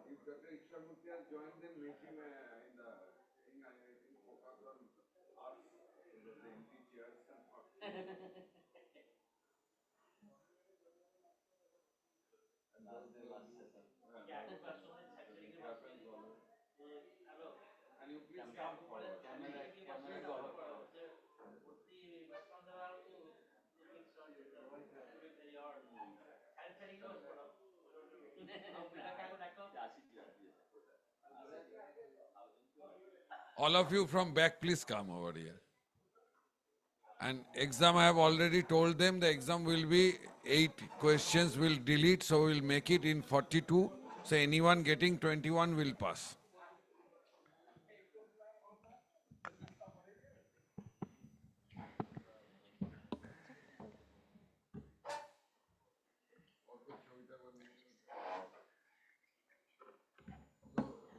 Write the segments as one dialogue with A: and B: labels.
A: If Dr. Ishramurthy has joined, then make him in the thing, I think, focus on us, the empty chairs and not. And you please come forward. All of you from back, please come over here. And exam, I have already told them the exam will be 8 questions, will delete, so we'll make it in 42. So anyone getting 21 will pass.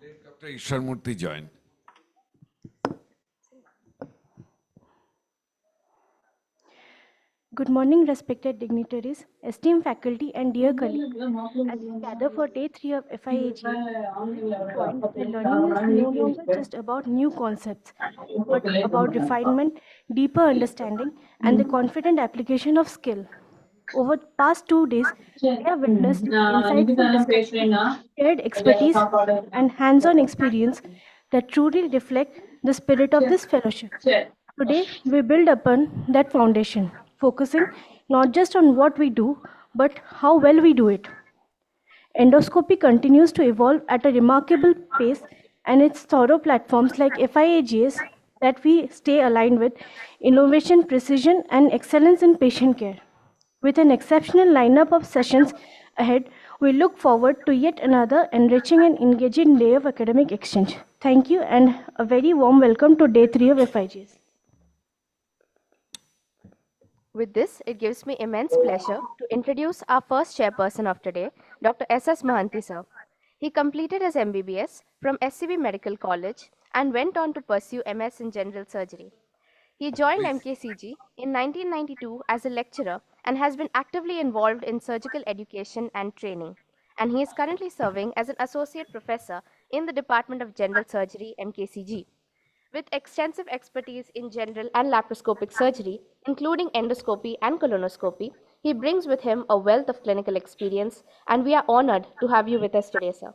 A: Let Dr. Ishramurthy join.
B: Good morning, respected dignitaries, esteemed faculty, and dear colleagues. As we gather for day 3 of EFIAGE, point that learning is no longer just about new concepts, but about refinement, deeper understanding, and the confident application of skill. Over the past 2 days, we have witnessed insightful discussions, shared expertise, and hands-on experience that truly reflect the spirit of this fellowship. Today, we build upon that foundation, focusing not just on what we do, but how well we do it. Endoscopy continues to evolve at a remarkable pace, and its thorough platforms like FIAGs that we stay aligned with innovation, precision, and excellence in patient care. With an exceptional lineup of sessions ahead, we look forward to yet another enriching and engaging day of academic exchange. Thank you, and a very warm welcome to day 3 of FIGs.
C: With this, it gives me immense pleasure to introduce our first chairperson of today, Dr. S.S. Mahanti sir. He completed his MBBS from SCB Medical College and went on to pursue MS in General Surgery. He joined MKCG in 1992 as a lecturer and has been actively involved in surgical education and training. And he is currently serving as an associate professor in the Department of General Surgery, MKCG. With extensive expertise in general and laparoscopic surgery, including endoscopy and colonoscopy, he brings with him a wealth of clinical experience, and we are honored to have you with us today, sir.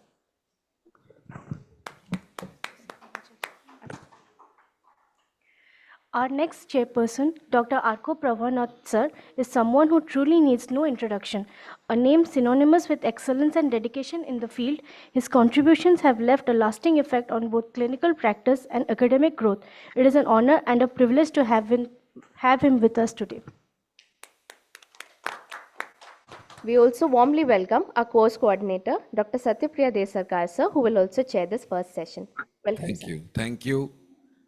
B: Our next chairperson, Dr. Arko Pravanath sir, is someone who truly needs no introduction. A name synonymous with excellence and dedication in the field, his contributions have left a lasting effect on both clinical practice and academic growth. It is an honor and a privilege to have him with us today.
C: We also warmly welcome our course coordinator, Dr. Satyapriya Desarkar sir, who will also chair this first session. Welcome,
A: Thank
C: sir.
A: you. Thank you.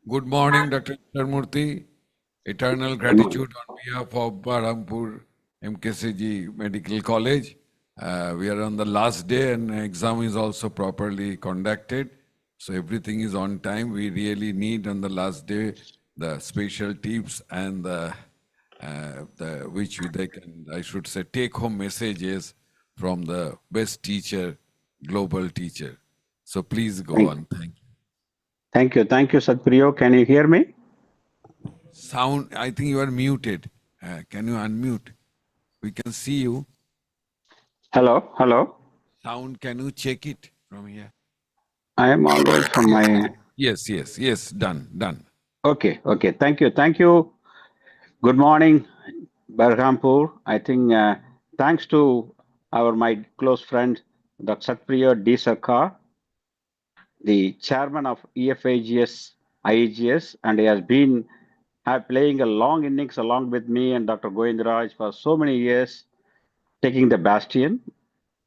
A: Good morning, Dr. Ishramurthy. Eternal gratitude on behalf of Barampur MKCG Medical College. We are on the last day and exam is also properly conducted. So everything is on time. We really need on the last day the special tips and which they can, I should say, take home messages from the best teacher, global teacher. So please go on. Thank you.
D: Thank you, Satpriyo. Can you hear me?
A: Sound, I think you are muted. Can you unmute? We can see you.
D: Hello.
A: Sound, can you check it from here?
D: I am all right from my.
A: Yes, done.
D: Okay. Thank you. Good morning, Berhampur. I think thanks to my close friend, Dr. Satpriyo D. Sarkar, the chairman of EFIGS IAGS, and he has been playing a long innings along with me and Dr. Govindraj for so many years, taking the bastion,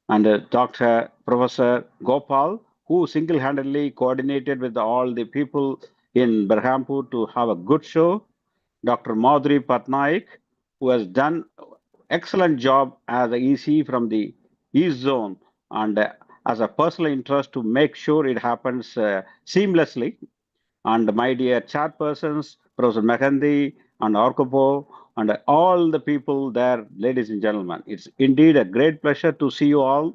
D: and Dr. Professor Gopal, who single-handedly coordinated with all the people in Berhampur to have a good show. Dr. Madhuri Patnaik, who has done excellent job as a EC from the East Zone and as a personal interest to make sure it happens seamlessly. And my dear chairpersons, Professor Mehendi and Orkopo, and all the people there, ladies and gentlemen. It's indeed a great pleasure to see you all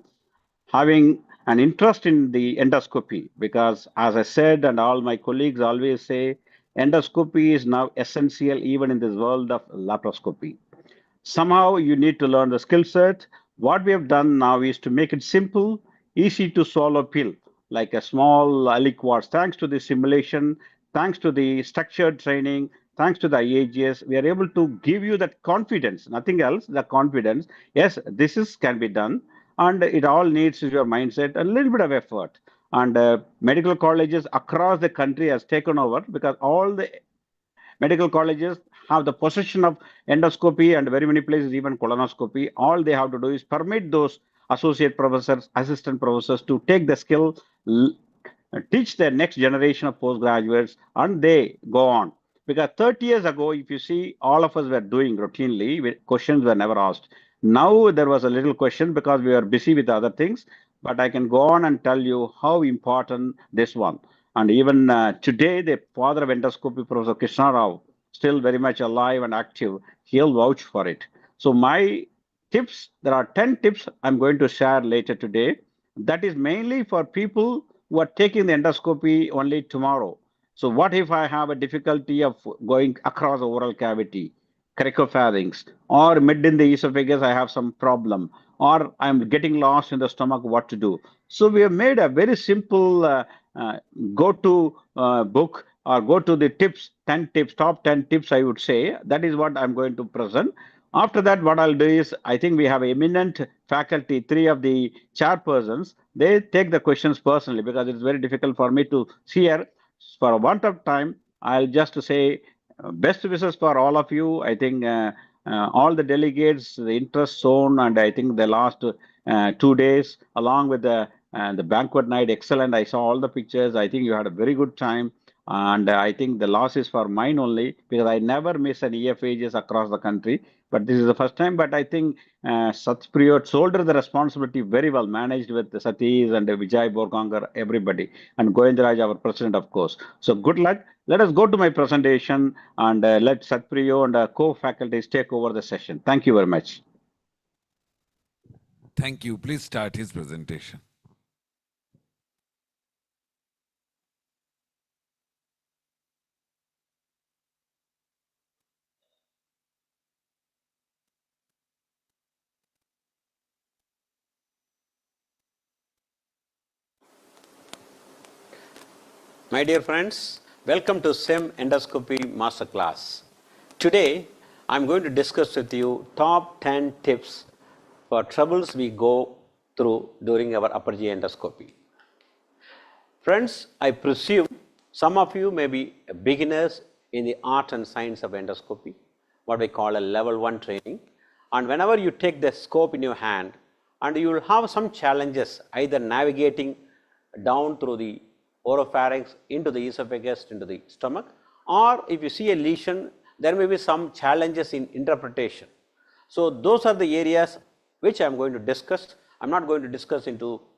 D: having an interest in the endoscopy because, as I said, and all my colleagues always say, endoscopy is now essential even in this world of laparoscopy. Somehow you need to learn the skill set. What we have done now is to make it simple, easy to swallow pill, like a small liquid. Thanks to the simulation, thanks to the structured training, thanks to the IAGS, we are able to give you that confidence, nothing else, the confidence. Yes, this is can be done, and it all needs your mindset, a little bit of effort. And medical colleges across the country has taken over because all the medical colleges have the possession of endoscopy and very many places even colonoscopy. All they have to do is permit those associate professors, assistant professors to take the skill, teach the next generation of postgraduates, and they go on. Because 30 years ago, if you see, all of us were doing routinely, questions were never asked. Now there was a little question because we were busy with other things, but I can go on and tell you how important this one. And even today, the father of endoscopy, Professor Krishna Rao, still very much alive and active. He'll vouch for it. So my tips, there are 10 tips I'm going to share later today. That is mainly for people who are taking the endoscopy only tomorrow. So what if I have a difficulty of going across the oral cavity, cricopharynx, or mid in the esophagus, I have some problem, or I'm getting lost in the stomach, what to do? So we have made a very simple uh, go-to book or go to the tips, 10 tips, top 10 tips, I would say. That is what I'm going to present. After that, what I'll do is, I think we have eminent faculty, three of the chairpersons, they take the questions personally because it's very difficult for me to share. For a want of time, I'll just say best wishes for all of you. I think all the delegates, the interest shown, and I think the last 2 days, along with the banquet night, excellent. I saw all the pictures. I think you had a very good time. And I think the loss is for mine only because I never miss an EFAGES across the country. But this is the first time. But I think Satpriyo shouldered the responsibility very well, managed with Satish and Vijay Borgankar, everybody, and Govindraj, our president, of course. So good luck. Let us go to my presentation and let Satpriyo and co-faculties take over the session. Thank you very much.
A: Thank you. Please start his presentation.
D: My dear friends, welcome to SEM Endoscopy Masterclass. Today, I'm going to discuss with you top 10 tips for troubles we go through during our upper GI endoscopy. Friends, I presume some of you may be beginners in the art and science of endoscopy, what we call a level 1 training. And whenever you take the scope in your hand, and you will have some challenges either navigating down through the oropharynx into the esophagus, into the stomach, or if you see a lesion, there may be some challenges in interpretation. So those are the areas which I am going to discuss. I am not going to discuss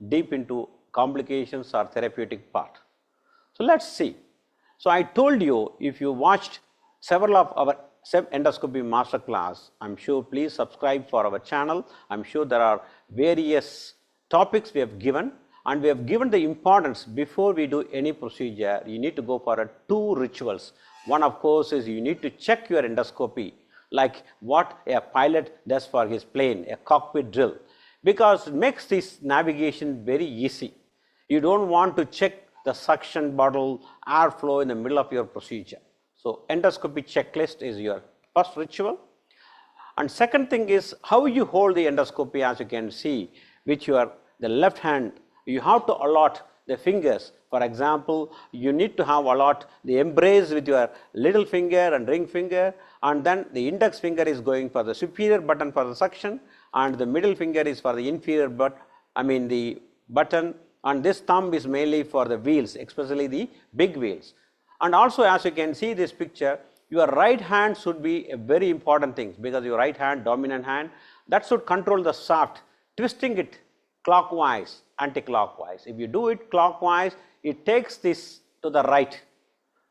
D: deep into complications or therapeutic part. So let's see. So I told you, if you watched several of our endoscopy masterclass, I'm sure please subscribe for our channel. I'm sure there are various topics we have given, and we have given the importance before we do any procedure. You need to go for two rituals. One, of course, is you need to check your endoscopy, like what a pilot does for his plane, a cockpit drill, because it makes this navigation very easy. You don't want to check the suction bottle airflow in the middle of your procedure. So endoscopy checklist is your first ritual. And second thing is how you hold the endoscopy, as you can see, with the left hand. You have to allot the fingers. For example, you need to have allot the embrace with your little finger and ring finger, and then the index finger is going for the superior button for the suction, and the middle finger is for the inferior the button, and this thumb is mainly for the wheels, especially the big wheels. And also, as you can see this picture, your right hand should be a very important thing, because your right hand, dominant hand, that should control the shaft, twisting it clockwise, anti-clockwise. If you do it clockwise, it takes this to the right.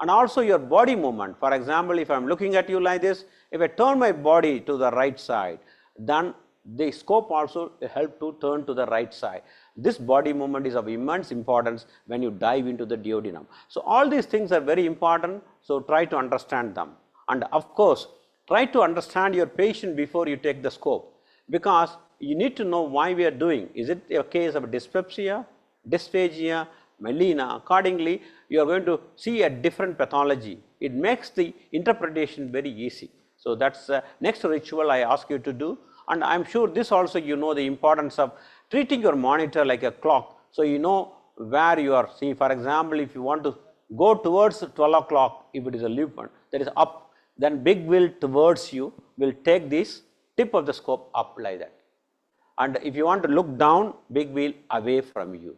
D: And also your body movement. For example, if I am looking at you like this, if I turn my body to the right side, then the scope also help to turn to the right side. This body movement is of immense importance when you dive into the duodenum. So all these things are very important, so try to understand them. And of course, try to understand your patient before you take the scope, because you need to know why we are doing. Is it a case of dyspepsia, dysphagia, melena? Accordingly, you are going to see a different pathology. It makes the interpretation very easy. So that's the next ritual I ask you to do. And I am sure this also you know the importance of treating your monitor like a clock. So you know where you are. See, for example, if you want to go towards 12 o'clock, if it is a lupin that is up, then big wheel towards you will take this tip of the scope up like that. And if you want to look down, big wheel away from you.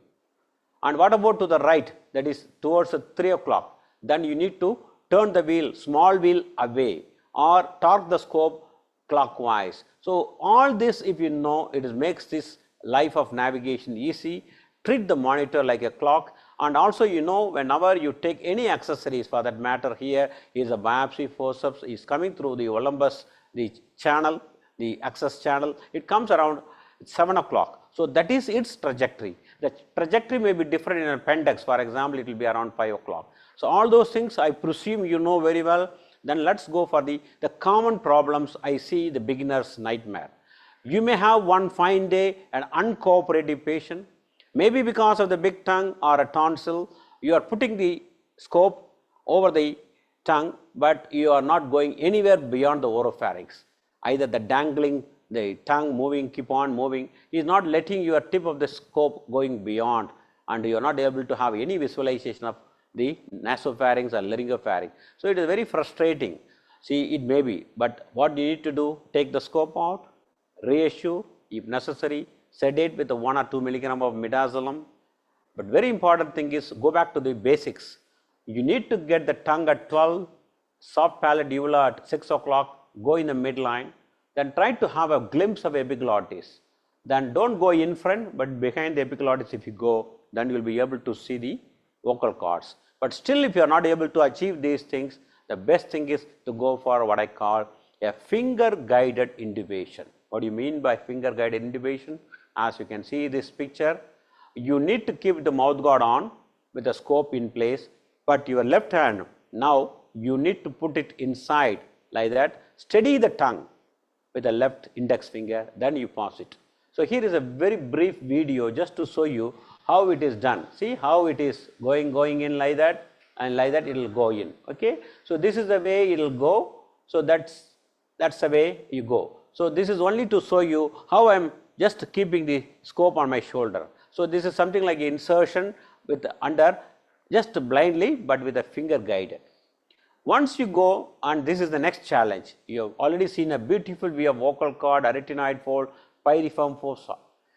D: And what about to the right, that is towards 3 o'clock, then you need to turn the wheel, small wheel away, or torque the scope clockwise. So all this, if you know, it makes this life of navigation easy. Treat the monitor like a clock, and also you know whenever you take any accessories, for that matter here is a biopsy forceps is coming through the Olympus, the channel, the access channel, it comes around 7 o'clock. So that is its trajectory. The trajectory may be different in an appendix. For example, it will be around 5 o'clock. So all those things I presume you know very well. Then let's go for the common problems I see the beginner's nightmare. You may have one fine day an uncooperative patient, maybe because of the big tongue or a tonsil, you are putting the scope over the tongue, but you are not going anywhere beyond the oropharynx. Either the dangling, the tongue moving, keep on moving, is not letting your tip of the scope going beyond, and you are not able to have any visualization of the nasopharynx or laryngopharynx. So it is very frustrating. See, it may be, but what you need to do, take the scope out, reassure, if necessary, sedate with 1 or 2 milligram of midazolam. But very important thing is go back to the basics. You need to get the tongue at 12, soft palate uvula at 6 o'clock, go in the midline, then try to have a glimpse of epiglottis. Then don't go in front, but behind the epiglottis if you go, then you will be able to see the vocal cords. But still, if you are not able to achieve these things, the best thing is to go for what I call a finger guided intubation. What do you mean by finger guided intubation? As you can see this picture, you need to keep the mouth guard on with the scope in place, but your left hand, now you need to put it inside like that, steady the tongue with the left index finger, then you pass it. So here is a very brief video just to show you how it is done. See how it is going in like that, and like that it will go in. Okay, so this is the way it will go. So that's the way you go. So this is only to show you how I am just keeping the scope on my shoulder. So this is something like insertion with under just blindly, but with a finger guided. Once you go, and this is the next challenge, you have already seen a beautiful view of vocal cord, arytenoid fold, pyriform fossa,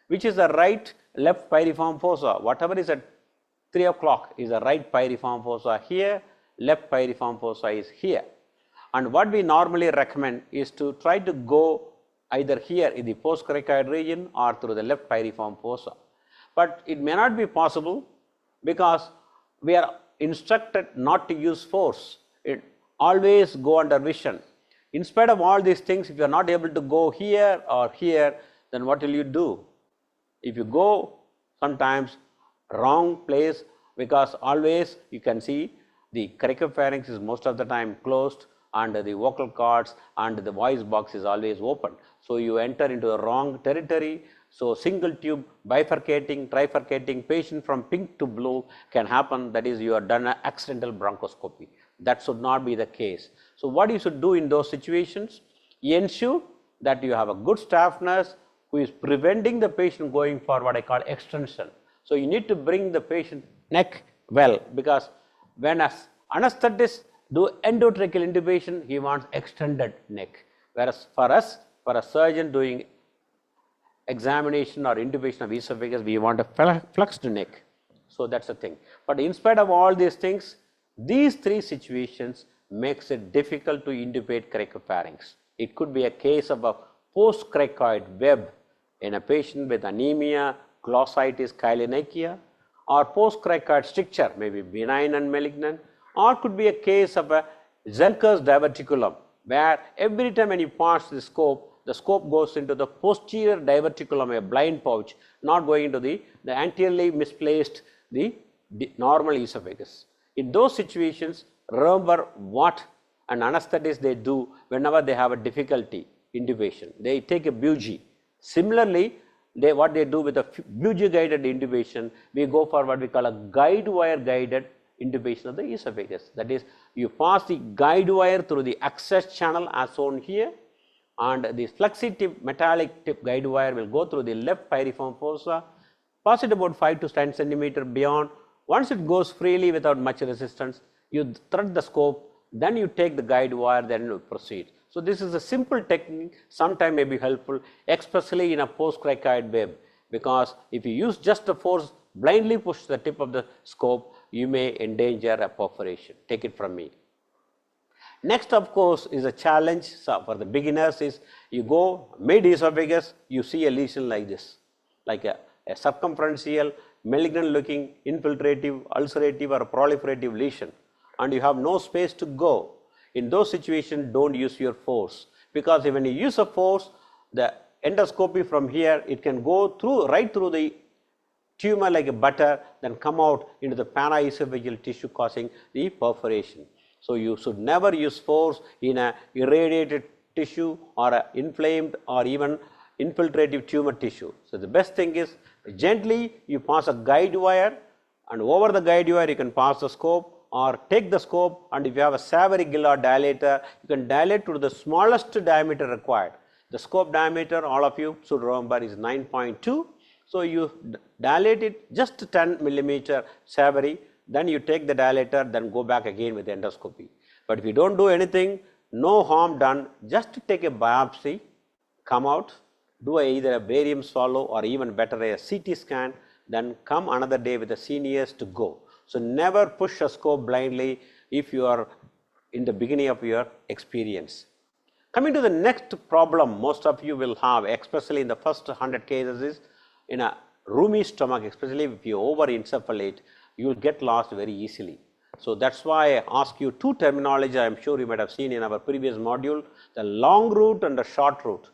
D: which is the right left pyriform fossa. Whatever is at 3 o'clock is the right pyriform fossa here, left pyriform fossa is here. And what we normally recommend is to try to go either here in the postcricoid region or through the left pyriform fossa. But it may not be possible because we are instructed not to use force. It always go under vision. In spite of all these things, if you are not able to go here or here, then what will you do? If you go sometimes wrong place, because always you can see the cricopharynx is most of the time closed and the vocal cords and the voice box is always open. So you enter into the wrong territory. So single tube bifurcating, trifurcating, patient from pink to blue can happen. That is, you have done an accidental bronchoscopy. That should not be the case. So what you should do in those situations? Ensure that you have a good staff nurse who is preventing the patient going for what I call extension. So you need to bring the patient neck well, because when an anesthetist do endotracheal intubation, he wants extended neck. Whereas for us, for a surgeon doing examination or intubation of esophagus, we want a flexed neck. So that's the thing. But in spite of all these things, these three situations makes it difficult to intubate cricopharynx. It could be a case of a post-cricoid web in a patient with anemia, glossitis, chylomicria, or post-cricoid stricture, maybe benign and malignant, or could be a case of a Zelker's diverticulum, where every time when you pass the scope goes into the posterior diverticulum, a blind pouch, not going into the anteriorly misplaced the normal esophagus. In those situations, remember what an anesthetist they do whenever they have a difficulty intubation. They take a bougie. Similarly, what they do with a bougie guided intubation, we go for what we call a guide wire guided intubation of the esophagus. That is, you pass the guide wire through the access channel as shown here, and the flexi tip, metallic tip guide wire will go through the left piriform fossa, pass it about 5 to 10 centimeter beyond. Once it goes freely without much resistance, you thread the scope, then you take the guide wire, then you proceed. So this is a simple technique, sometime may be helpful, especially in a post-cricoid web, because if you use just the force, blindly push the tip of the scope, you may endanger a perforation. Take it from me. Next, of course, is a challenge for the beginners is you go mid-esophagus, you see a lesion like this, like a circumferential, malignant looking, infiltrative, ulcerative or proliferative lesion, and you have no space to go. In those situations, don't use your force, because when you use a force, the endoscopy from here, it can go through right through the tumor like a butter, then come out into the paraesophageal tissue causing the perforation. So you should never use force in a irradiated tissue or a inflamed or even infiltrative tumor tissue. So the best thing is gently you pass a guide wire, and over the guide wire you can pass the scope, or take the scope, and if you have a Savary Gillard dilator, you can dilate to the smallest diameter required. The scope diameter, all of you should remember, is 9.2. So you dilate it just 10 millimeter Savary, then you take the dilator, then go back again with endoscopy. But if you don't do anything, no harm done, just take a biopsy, come out, do either a barium swallow or even better a CT scan, then come another day with the seniors to go. So never push a scope blindly if you are in the beginning of your experience. Coming to the next problem most of you will have, especially in the first 100 cases, is in a roomy stomach, especially if you over-encephalate, you will get lost very easily. So that's why I ask you two terminology I am sure you might have seen in our previous module, the long route and the short route.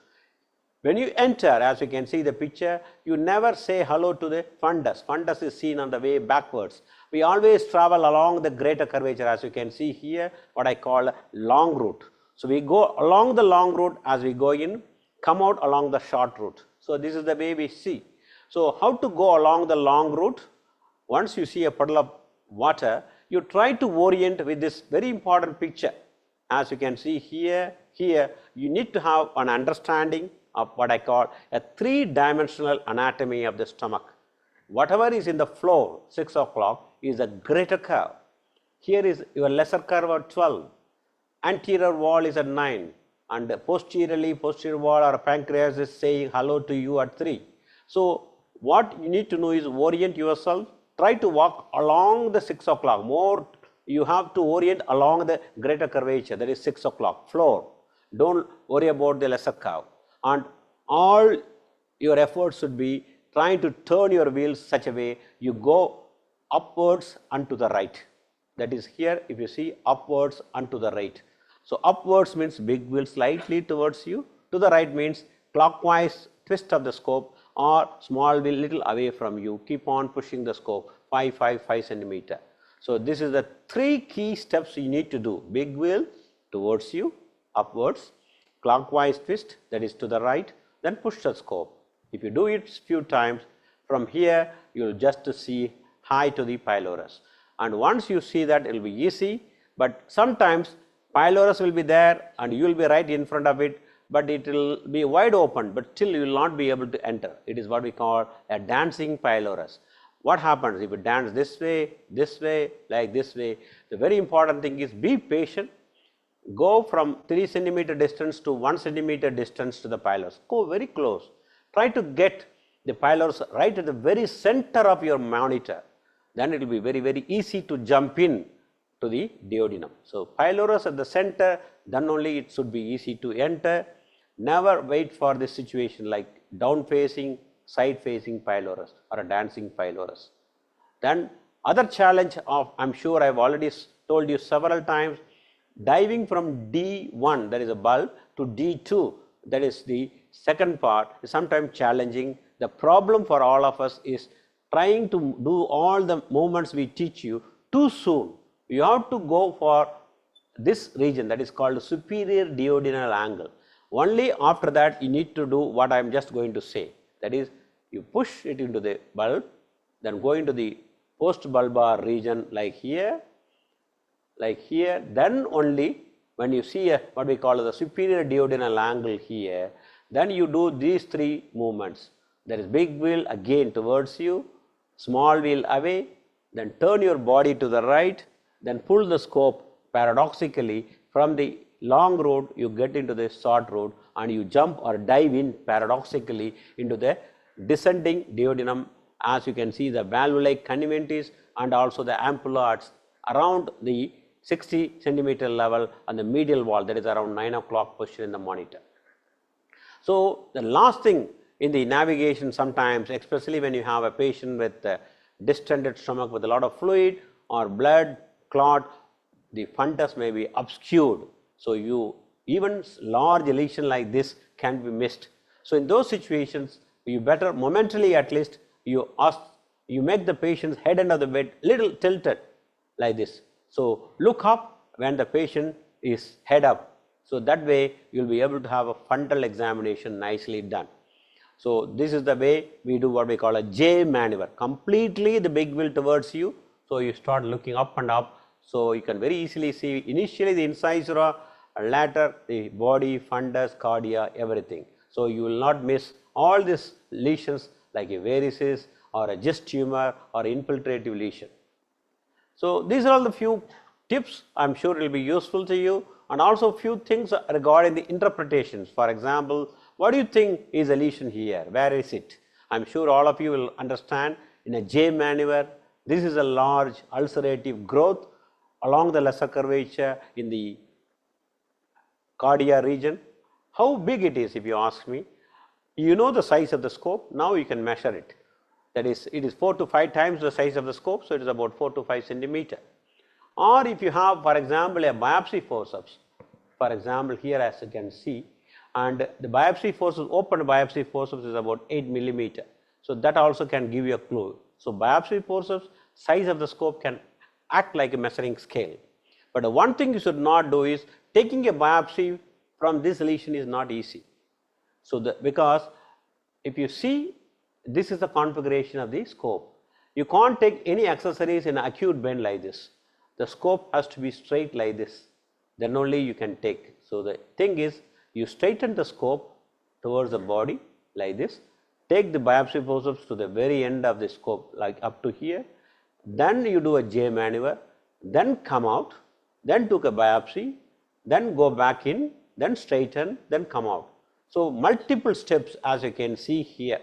D: When you enter, as you can see the picture, you never say hello to the fundus. Fundus is seen on the way backwards. We always travel along the greater curvature, as you can see here, what I call a long route. So we go along the long route as we go in, come out along the short route. So this is the way we see. So how to go along the long route? Once you see a puddle of water, you try to orient with this very important picture. As you can see here, you need to have an understanding of what I call a three-dimensional anatomy of the stomach. Whatever is in the floor, 6 o'clock, is a greater curve. Here is your lesser curve at 12. Anterior wall is at 9. And posterior wall or pancreas is saying hello to you at 3. So what you need to know is orient yourself. Try to walk along the 6 o'clock. More, you have to orient along the greater curvature, that is 6 o'clock floor. Don't worry about the lesser curve. And all your efforts should be trying to turn your wheels such a way you go upwards and to the right.
E: that is here if you see upwards and to the right. So upwards means big wheel slightly towards you, to the right means clockwise twist of the scope or small wheel little away from you, keep on pushing the scope 5 centimeter. So this is the 3 key steps you need to do: big wheel towards you, upwards, clockwise twist, that is to the right, then push the scope. If you do it few times, from here you will just see high to the pylorus, and once you see that, it will be easy. But sometimes pylorus will be there and you will be right in front of it, but it will be wide open, but still you will not be able to enter. It is what we call a dancing pylorus. What happens if you dance this way, like this way? The very important thing is be patient. Go from 3 centimeter distance to 1 centimeter distance to the pylorus. Go very close. Try to get the pylorus right at the very center of your monitor. Then it will be very, very easy to jump in to the duodenum. So pylorus at the center, then only it should be easy to enter. Never wait for this situation like down facing, side facing pylorus or a dancing pylorus. Then other challenge of, I am sure I have already told you several times, diving from D1, that is a bulb, to D2, that is the second part, is sometimes challenging. The problem for all of us is trying to do all the movements we teach you too soon. You have to go for this region, that is called superior duodenal angle. Only after that you need to do what I am just going to say. That is, you push it into the bulb, then go into the post-bulbar region like here, then only when you see what we call the superior duodenal angle here, then you do these 3 movements. There is big wheel again towards you, small wheel away, then turn your body to the right, then pull the scope. Paradoxically, from the long road you get into the short road and you jump or dive in paradoxically into the descending duodenum. As you can see, the valvulae conniventis and also the ampulla around the 60 centimeter level on the medial wall, that is around 9 o'clock position in the monitor. So the last thing in the navigation, sometimes especially when you have a patient with distended stomach with a lot of fluid or blood clot, the fundus may be obscured. So you even large lesion like this can be missed. So in those situations, you better momentarily at least you make the patient's head under the bed little tilted like this. So look up when the patient is head up. So that way you will be able to have a fundal examination nicely done. So this is the way we do what we call a J maneuver. Completely the big wheel towards you. So you start looking up and up. So you can very easily see initially the incisura, later the body, fundus, cardia, everything. So you will not miss all these lesions like a varices or a gist tumor or infiltrative lesion. So these are all the few tips. I am sure it will be useful to you, and also few things regarding the interpretations. For example, what do you think is a lesion here? Where is it? I am sure all of you will understand in a J maneuver, this is a large ulcerative growth along the lesser curvature in the cardia region. How big it is, if you ask me? You know the size of the scope, now you can measure it. That is, it is 4 to 5 times the size of the scope, so it is about 4 to 5 centimeter. Or if you have, for example, a biopsy forceps, for example, here as you can see, and the biopsy forceps, open biopsy forceps is about 8 millimeter. So that also can give you a clue. So biopsy forceps, size of the scope can act like a measuring scale. But the one thing you should not do is taking a biopsy from this lesion is not easy. So because if you see, this is the configuration of the scope. You can't take any accessories in acute bend like this. The scope has to be straight like this, then only you can take. So the thing is, you straighten the scope towards the body like this, take the biopsy forceps to the very end of the scope like up to here, then you do a J maneuver, then come out, then took a biopsy, then go back in, then straighten, then come out. So multiple steps as you can see here.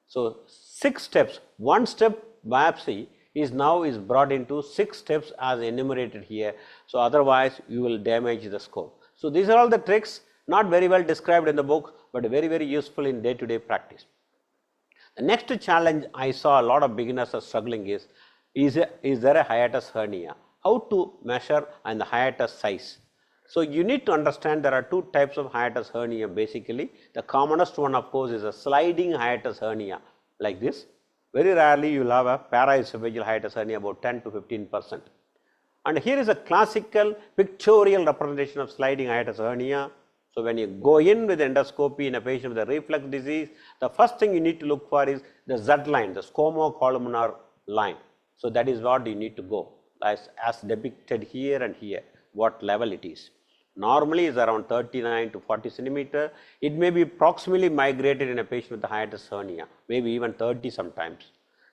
E: So 6 steps, 1 step biopsy is now brought into 6 steps as enumerated here. So otherwise you will damage the scope. So these are all the tricks, not very well described in the book, but very, very useful in day-to-day practice. The next challenge I saw a lot of beginners are struggling is there a hiatus hernia? how to measure and the hiatus size. So you need to understand there are two types of hiatus hernia basically. The commonest one of course is a sliding hiatus hernia like this. Very rarely you will have a paraesophageal hiatus hernia about 10 to 15%. And here is a classical pictorial representation of sliding hiatus hernia. So when you go in with endoscopy in a patient with a reflux disease, the first thing you need to look for is the Z line, the scomocolumnar line. So that is what you need to go as depicted here and here, what level it is. Normally is around 39 to 40 centimeter. It may be proximally migrated in a patient with a hiatus hernia, maybe even 30 sometimes.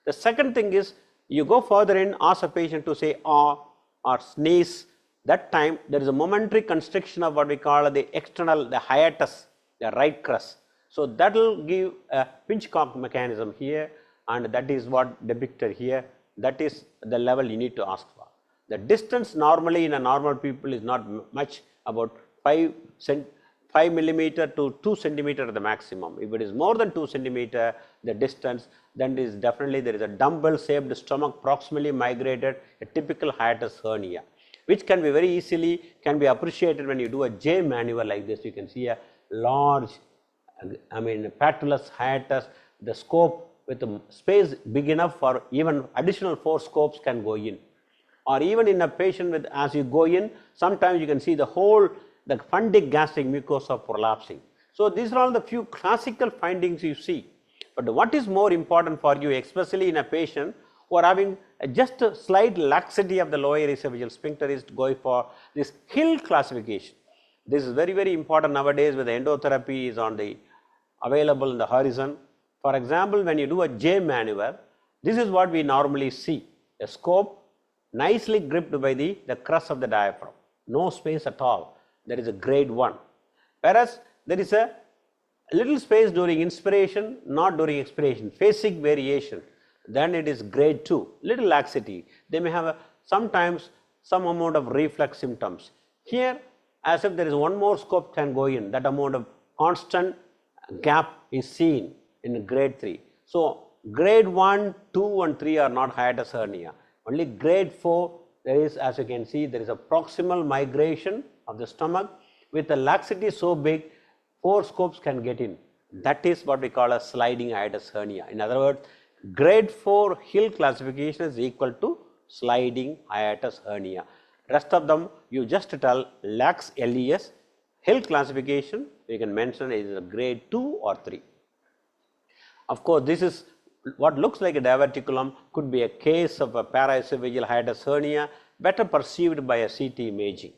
E: The second thing is you go further in, ask a patient to say ah or sneeze. That time there is a momentary constriction of what we call the external, the hiatus, the right crus. So that will give a pinch cock mechanism here, and that is what depicted here. That is the level you need to ask for. The distance normally in a normal people is not much, about 5 millimeter to 2 centimeter at the maximum. If it is more than 2 centimeter the distance, then it is definitely there is a dumbbell shaped stomach proximally migrated, a typical hiatus hernia, which can be very easily can be appreciated when you do a J maneuver like this. You can see a large, patulous hiatus, the scope with a space big enough for even additional 4 scopes can go in. Or even in a patient with, as you go in, sometimes you can see the whole, the fundic gastric mucosa prolapsing. So these are all the few classical findings you see. But what is more important for you, especially in a patient who are having just a slight laxity of the lower esophageal sphincter, is to go for this Hill classification. This is very, very important nowadays with the endotherapy is on the available in the horizon. For example, when you do a J maneuver, this is what we normally see, a scope nicely gripped by the crus of the diaphragm, no space at all. There is a grade 1. Whereas there is a little space during inspiration, not during expiration, phasic variation, then it is grade 2, little laxity. They may have sometimes some amount of reflux symptoms. Here, as if there is one more scope can go in, that amount of constant gap is seen in grade 3. So grade 1, 2 and 3 are not hiatus hernia. Only grade 4, there is, as you can see, there is a proximal migration of the stomach with a laxity so big, 4 scopes can get in. That is what we call a sliding hiatus hernia. In other words, grade 4 Hill classification is equal to sliding hiatus hernia. Rest of them you just tell lax LES. Hill classification you can mention is a grade 2 or 3. Of course, this is what looks like a diverticulum, could be a case of a paraesophageal hiatus hernia, better perceived by a CT imaging.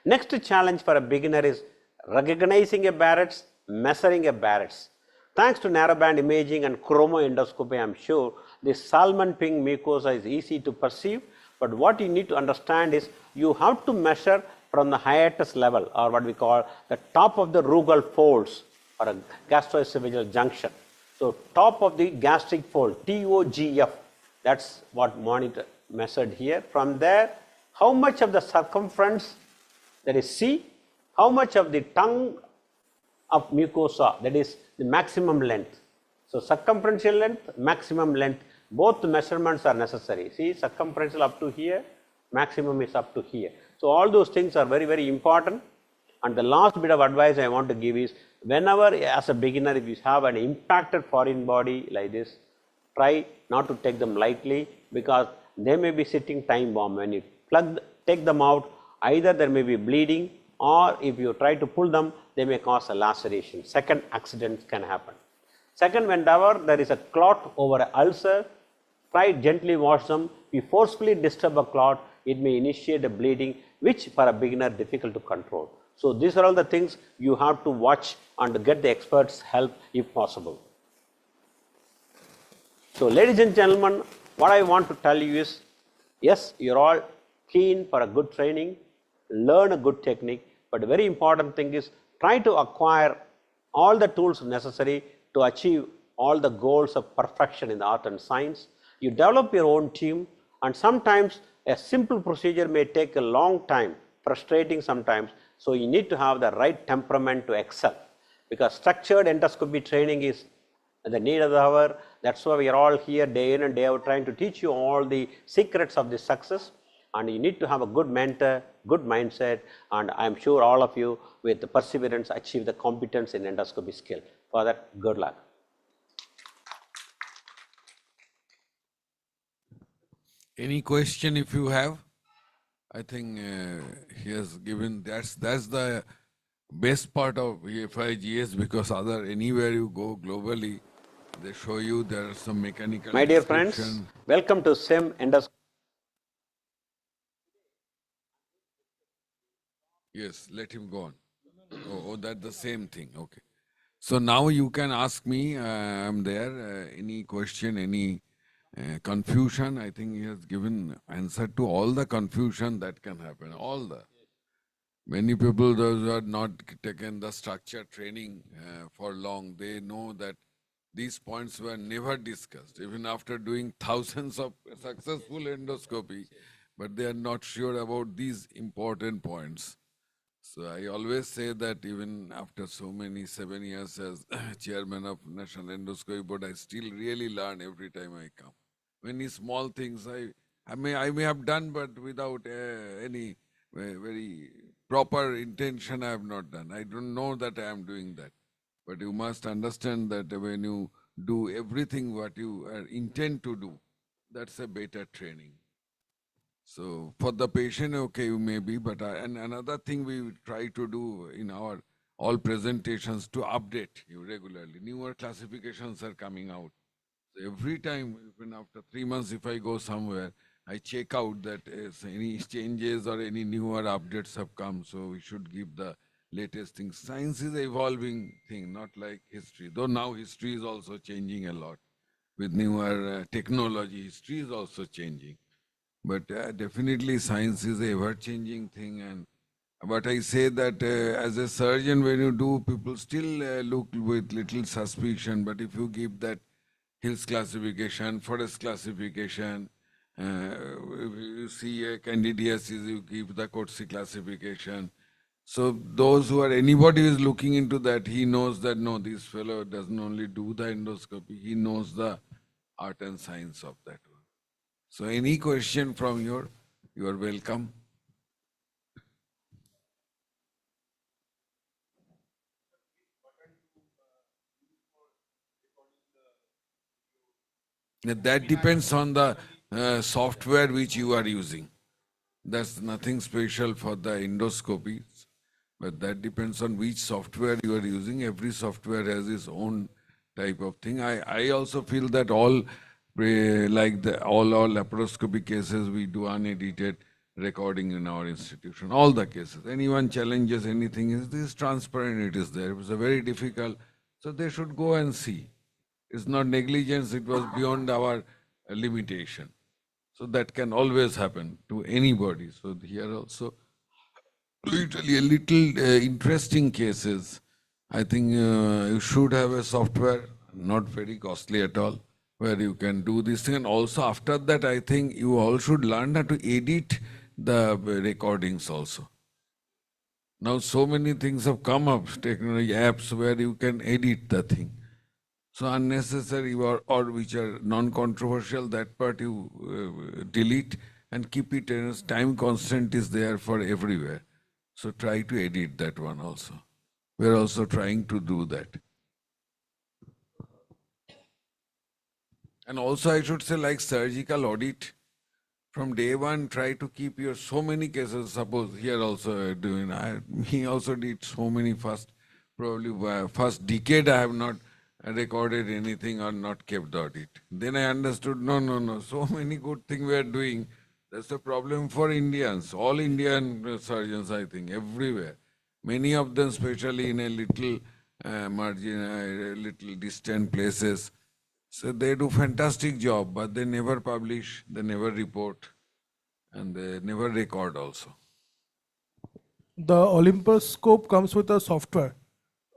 E: Next challenge for a beginner is recognizing a Barrett's, measuring a Barrett's. Thanks to narrowband imaging and chromoendoscopy, I am sure this salmon pink mucosa is easy to perceive, but what you need to understand is you have to measure from the hiatus level, or what we call the top of the rugal folds or a gastroesophageal junction. So top of the gastric fold, TOGF, that's what monitor measured here. From there, how much of the circumference, that is C, how much of the tongue of mucosa, that is the maximum length. So circumferential length, maximum length, both measurements are necessary. See, circumferential up to here, maximum is up to here. So all those things are very, very important. And the last bit of advice I want to give is, whenever as a beginner, if you have an impacted foreign body like this, try not to take them lightly, because they may be sitting time bomb. When you take them out, either there may be bleeding, or if you try to pull them, they may cause a laceration. Second, accidents can happen. Second, whenever there is a clot over an ulcer, try gently wash them. If you forcefully disturb a clot, it may initiate a bleeding, which for a beginner difficult to control. So these are all the things you have to watch and get the experts' help if possible. So ladies and gentlemen, what I want to tell you is, yes, you're all keen for a good training, learn a good technique, but the very important thing is try to acquire all the tools necessary to achieve all the goals of perfection in the art and science. You develop your own team, and sometimes a simple procedure may take a long time, frustrating sometimes. So you need to have the right temperament to excel, because structured endoscopy training is the need of the hour. That's why we are all here day in and day out trying to teach you all the secrets of this success. and you need to have a good mentor, good mindset, and I am sure all of you with the perseverance achieve the competence in endoscopy skill. For that, good luck.
A: Any question if you have? I think he has given, that's the best part of EFIGS, because anywhere you go globally, they show you there are some mechanical
E: My dear friends,
A: description.
E: welcome to SIM Endoscopy.
A: Yes, let him go on. Oh, that's the same thing. Okay. So now you can ask me, I'm there, any question, any confusion. I think he has given answer to all the confusion that can happen, Many people, those who have not taken the structure training for long, they know that these points were never discussed, even after doing thousands of successful endoscopy, but they are not sure about these important points. So I always say that even after so many 7 years as chairman of National Endoscopy Board, I still really learn every time I come. Many small things I may have done, but without any very proper intention I have not done. I don't know that I am doing that. But you must understand that when you do everything what you intend to do, that's a better training. So for the patient, okay, you may be, but and another thing we try to do in our all presentations to update you regularly. Newer classifications are coming out. So every time, even after 3 months, if I go somewhere, I check out that any changes or any newer updates have come. So we should give the latest things. Science is an evolving thing, not like history. Though now history is also changing a lot. With newer technology, history is also changing. But definitely science is a ever-changing thing. And but I say that as a surgeon, when you do, people still look with little suspicion. But if you give that Hills classification, forest classification, if you see a candidiasis, you give the Coetzee classification. So those who are, anybody who is looking into that, he knows that no, this fellow doesn't only do the endoscopy, he knows the art and science of that one. So any question from you are welcome. That depends on the software which you are using. That's nothing special for the endoscopies, but that depends on which software you are using. Every software has its own type of thing. I also feel that all all laparoscopy cases we do unedited recording in our institution. All the cases. Anyone challenges anything, is this transparent? It is there. It was a very difficult. So they should go and see. It's not negligence. It was beyond our limitation. So that can always happen to anybody. So here also, literally a little interesting cases. I think you should have a software, not very costly at all, where you can do this thing. And also after that, I think you all should learn how to edit the recordings also. Now so many things have come up, technology apps where you can edit the thing. So unnecessary or which are non-controversial, that part you delete and keep it as time constant is there for everywhere. So try to edit that one also. We're also trying to do that. And also I should say, like surgical audit, from day one, try to keep your so many cases. Suppose here also doing, he also did so many first decade I have not recorded anything or not kept the audit. Then I understood, no, so many good things we are doing. That's a problem for Indians, all Indian surgeons, I think, everywhere. Many of them, especially in a little little distant places. So they do fantastic job, but they never publish, they never report, and they never record also.
F: The Olympus scope comes with a software,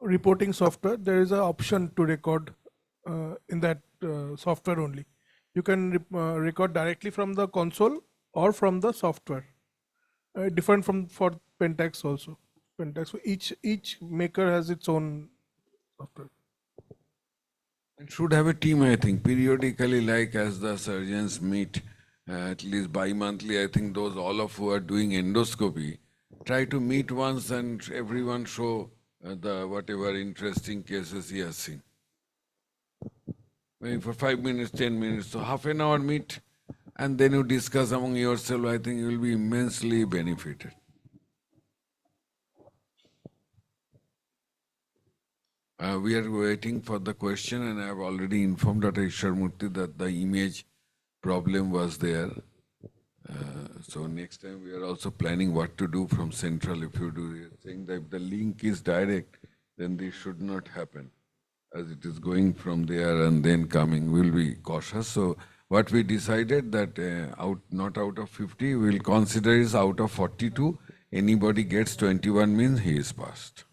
F: reporting software. There is an option to record in that software only. You can record directly from the console or from the software. Different from for Pentax also. Pentax. So each maker has its own software.
A: And should have a team, I think, periodically, like as the surgeons meet at least bi-monthly. I think those all of who are doing endoscopy, try to meet once and everyone show the whatever interesting cases he has seen. Maybe for 5 minutes, 10 minutes, so half an hour meet, and then you discuss among yourself. I think you will be immensely benefited. We are waiting for the question, and I have already informed Dr. Ishwarmurthy that the image problem was there. So next time we are also planning what to do from central. If you do, saying that if the link is direct, then this should not happen. As it is going from there and then coming, we'll be cautious. So what we decided that not out of 50, we'll consider is out of 42. Anybody gets 21 means he is passed.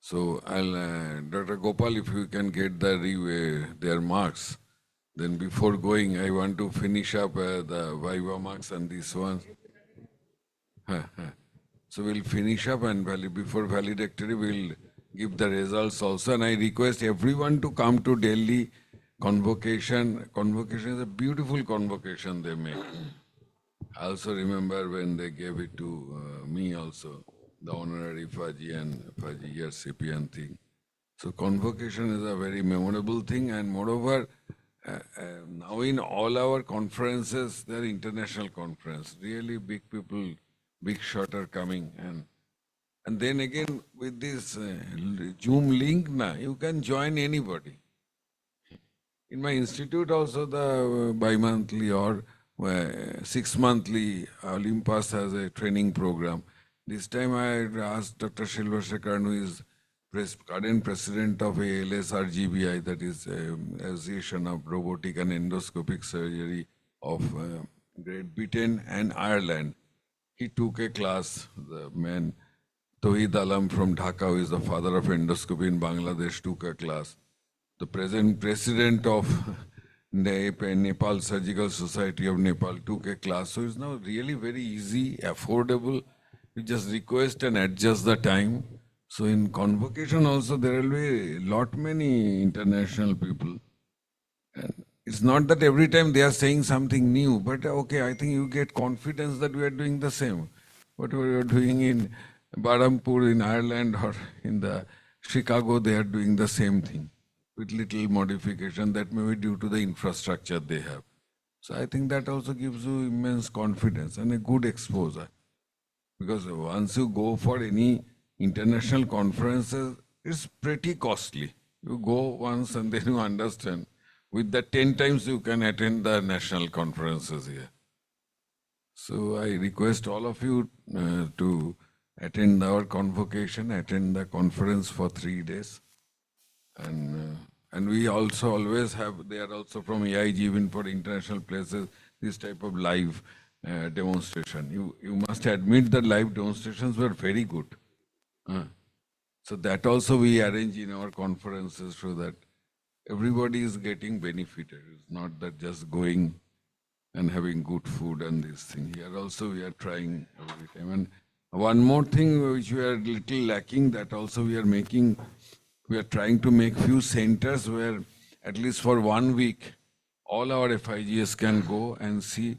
A: So Dr. Gopal, if you can get their marks, then before going, I want to finish up the Viva marks and this one. So we'll finish up and before valedictory, we'll give the results also. And I request everyone to come to Delhi convocation. Convocation is a beautiful convocation they make. I also remember when they gave it to me also, the honorary Faji and Faji year recipient thing. So convocation is a very memorable thing, and moreover, now in all our conferences, they're international conference. Really big people, big shot are coming, and then again with this Zoom link now, you can join anybody. In my institute also the bi-monthly or 6-monthly Olympus has a training program. This time I asked Dr. Shilva Shekar, who is current president of ALS RGBI, that is Association of Robotic and Endoscopic Surgery of Great Britain and Ireland. He took a class. The man Tawhid Alam from Dhaka, who is the father of endoscopy in Bangladesh, took a class. The present president of Nepal Surgical Society of Nepal took a class. So it's now really very easy, affordable. You just request and adjust the time. So in convocation also there will be many international people. And it's not that every time they are saying something new, but okay, I think you get confidence that we are doing the same. What we are doing in Barampur in Ireland or in the Chicago, they are doing the same thing with little modification that may be due to the infrastructure they have. So I think that also gives you immense confidence and a good exposure. Because once you go for any international conferences, it's pretty costly. You go once and then you understand. With that 10 times you can attend the national conferences here. So I request all of you to attend our convocation, attend the conference for 3 days. And we also always have, they are also from AIG, even for international places, this type of live demonstration. You must admit that live demonstrations were very good. So that also we arrange in our conferences so that everybody is getting benefited. It's not that just going and having good food and this thing. Here also we are trying every time. And one more thing which we are little lacking, that also we are trying to make few centers where at least for 1 week, all our FIGS can go and see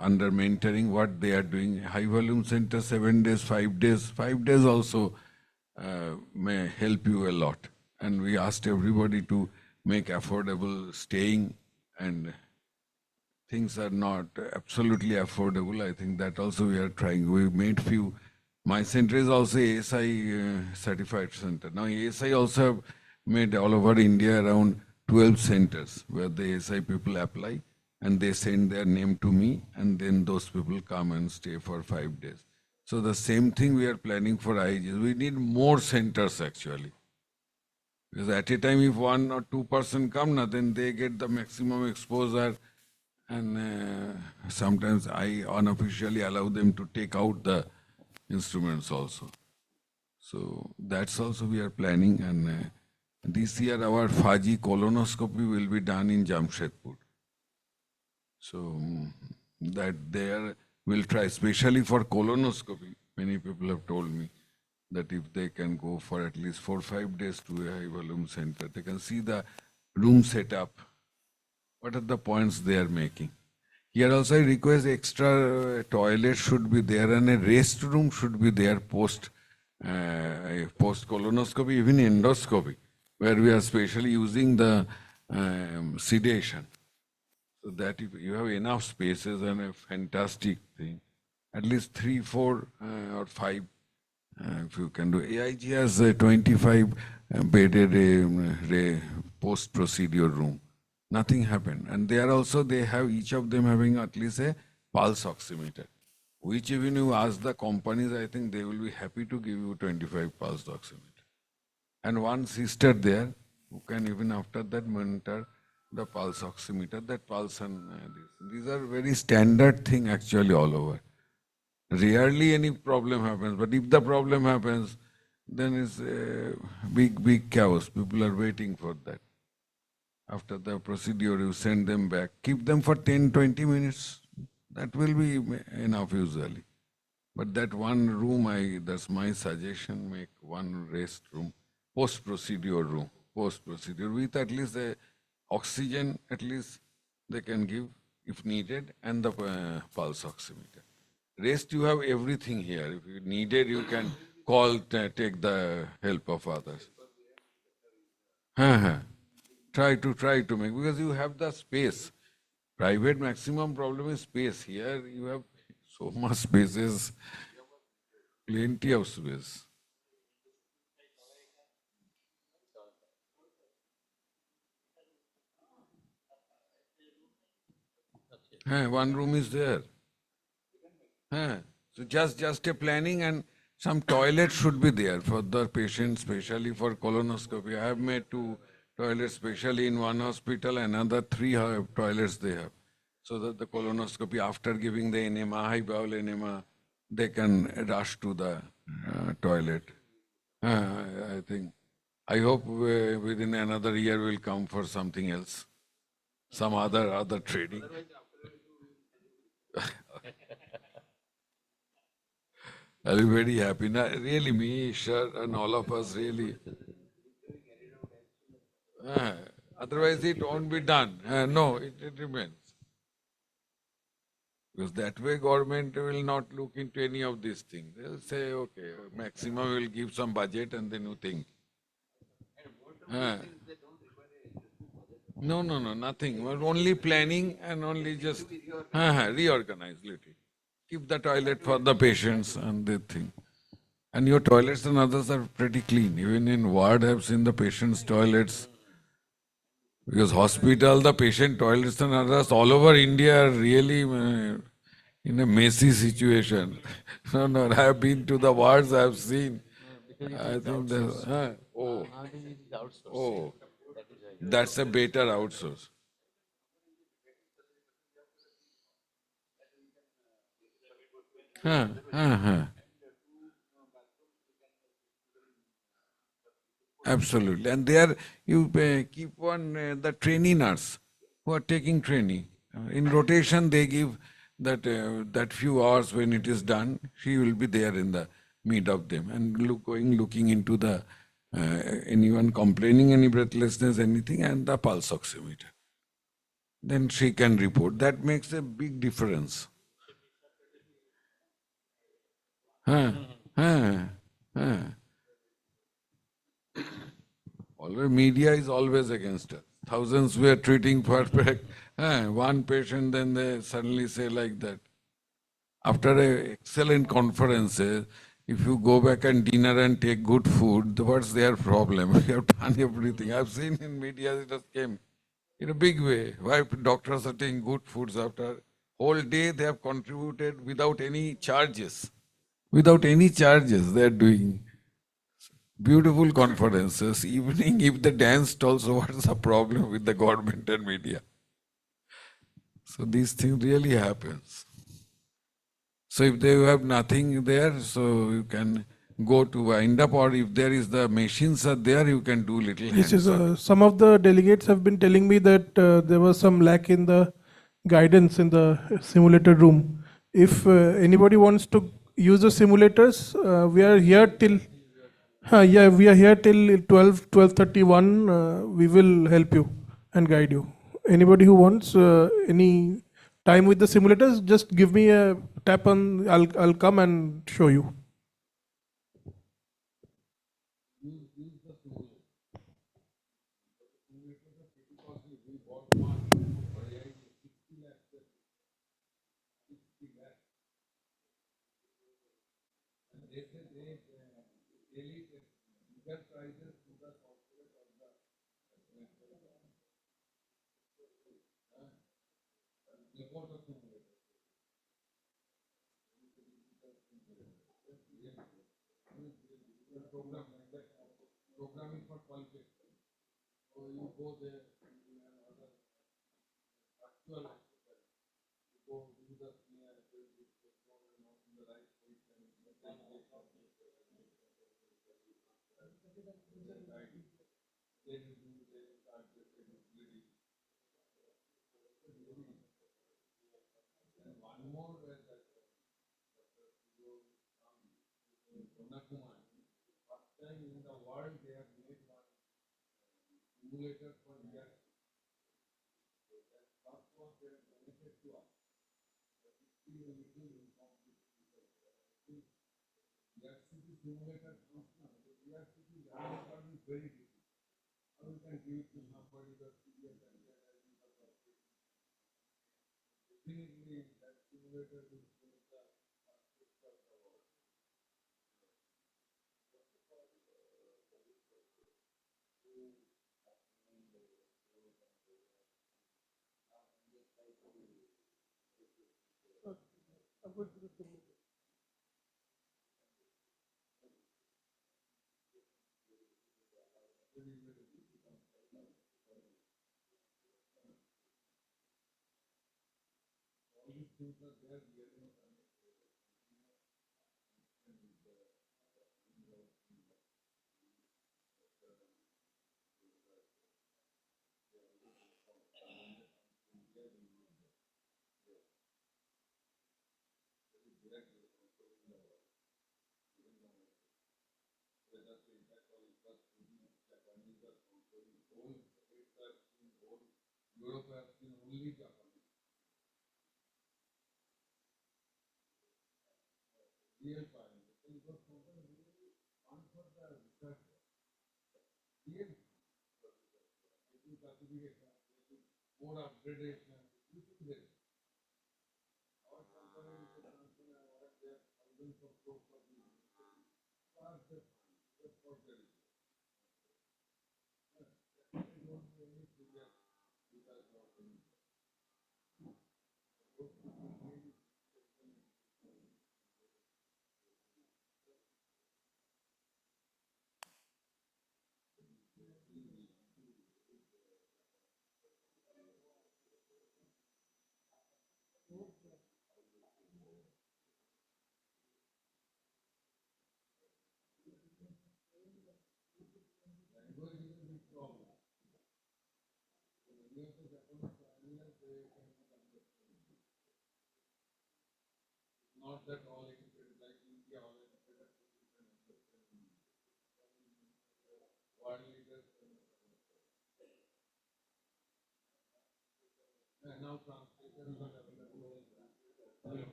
A: under mentoring what they are doing. High volume center, 7 days, 5 days. 5 days also may help you a lot. And we asked everybody to make affordable staying, and things are not absolutely affordable. I think that also we are trying. We made few. My center is also ASI certified center. Now ASI also have made all over India around 12 centers where the ASI people apply and they send their name to me, and then those people come and stay for 5 days. So the same thing we are planning for IGs. We need more centers actually. Because at a time, if 1 or 2% come, then they get the maximum exposure, and sometimes I unofficially allow them to take out the instruments also. So that's also we are planning, and this year our Faji colonoscopy will be done in Jamshedpur. So that there we'll try, especially for colonoscopy. Many people have told me that if they can go for at least 4 or 5 days to a high volume center, they can see the room setup, What are the points they are making? Here also I request extra toilet should be there and a restroom should be there post colonoscopy, even endoscopy, where we are specially using the sedation. So that if you have enough spaces and a fantastic thing, at least 3, 4 or 5 if you can do. AIG has a 25 bedded post-procedure room. Nothing happened. And they have each of them having at least a pulse oximeter, which even you ask the companies, I think they will be happy to give you 25 pulse oximeter. And one sister there who can even after that monitor the pulse oximeter, that pulse and this. These are very standard thing actually all over. Rarely any problem happens, but if the problem happens, then it's a big chaos. People are waiting for that. After the procedure, you send them back. Keep them for 10, 20 minutes. That will be enough usually. But that one room, that's my suggestion, make one rest room, post-procedure room, post-procedure with at least the oxygen, at least they can give if needed, and the pulse oximeter. Rest, you have everything here. If you needed, you can call, take the help of others. Try to make, because you have the space. Private maximum problem is space. Here you have so much spaces, plenty of space. One room is there. So just a planning, and some toilet should be there for the patient, especially for colonoscopy. I have made 2 toilets, especially in one hospital, another 3 toilets they have. So that the colonoscopy, after giving the enema, high bowel enema, they can rush to the toilet. I hope within another year we'll come for something else, some other training. I'll be very happy. Really, me, sir, and all of us really. Otherwise, it won't be done. No, it remains. Because that way, government will not look into any of these things. They'll say, okay, maximum will give some budget, and then you think. No, nothing. Only planning and only just reorganize little. Keep the toilet for the patients and the thing. And your toilets and others are pretty clean. Even in ward, I've seen the patients' toilets. Because hospital, the patient toilets and others all over India are really in a messy situation. No, I have been to the wards, I have seen. I think that's, that's a better outsource. Absolutely. And there you keep one, the trainee nurse who are taking training. In rotation, they give that few hours when it is done, she will be there in the mid of them and looking into the anyone complaining, any breathlessness, anything, and the pulse oximeter. Then she can report. That makes a big difference. Always media is always against us. Thousands were treating perfect. One patient, then they suddenly say like that. After an excellent conference, if you go back and dinner and take good food, what's their problem? We have done everything. I've seen in media it has came in a big way. Why doctors are taking good foods after whole day they have contributed without any charges. Without any charges they are doing beautiful conferences. Evening, if they danced also, what's the problem with the government and media? So these things really happens. So if they have nothing there, so you can go to wind up, or if there is the machines are there, you can do little hands-on.
F: Some of the delegates have been telling me that there was some lack in the guidance in the simulator room. If anybody wants to use the simulators, we are here till we are here till 12:31. We will help you and guide you. anybody who wants any time with the simulators, just give me a tap on, I'll come and show you.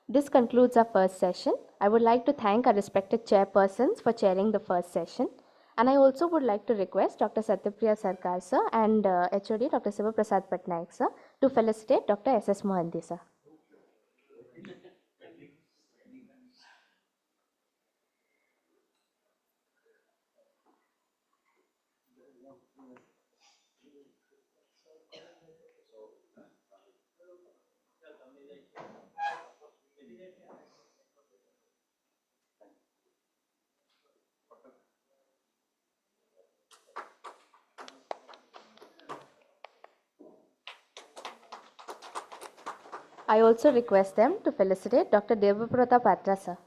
C: This concludes our first session. I would like to thank our respected chairpersons for chairing the first session. And I also would like to request Dr. Satyapriya Sarkar sir and HOD Dr. Siva Prasad Patnaik sir to felicitate Dr. S.S. Mohanty sir. I also request them to felicitate Dr. Devabrata Patra, sir.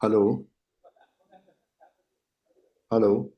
G: Hello, hello.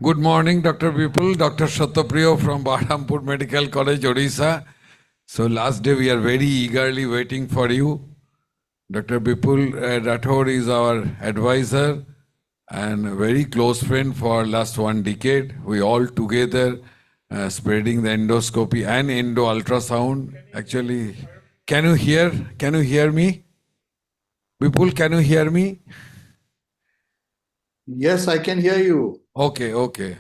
A: Good morning, Dr. People. Dr. Shatapriyo from Bahrampur Medical College, Odisha. So last day we are very eagerly waiting for you. Dr. Bipul Rathore is our advisor and a very close friend for last 1 decade. We all together spreading the endoscopy and endo ultrasound. Actually, can you hear? Can you hear me? Bipul, can you hear me?
G: Yes, I can hear you.
A: Okay, okay.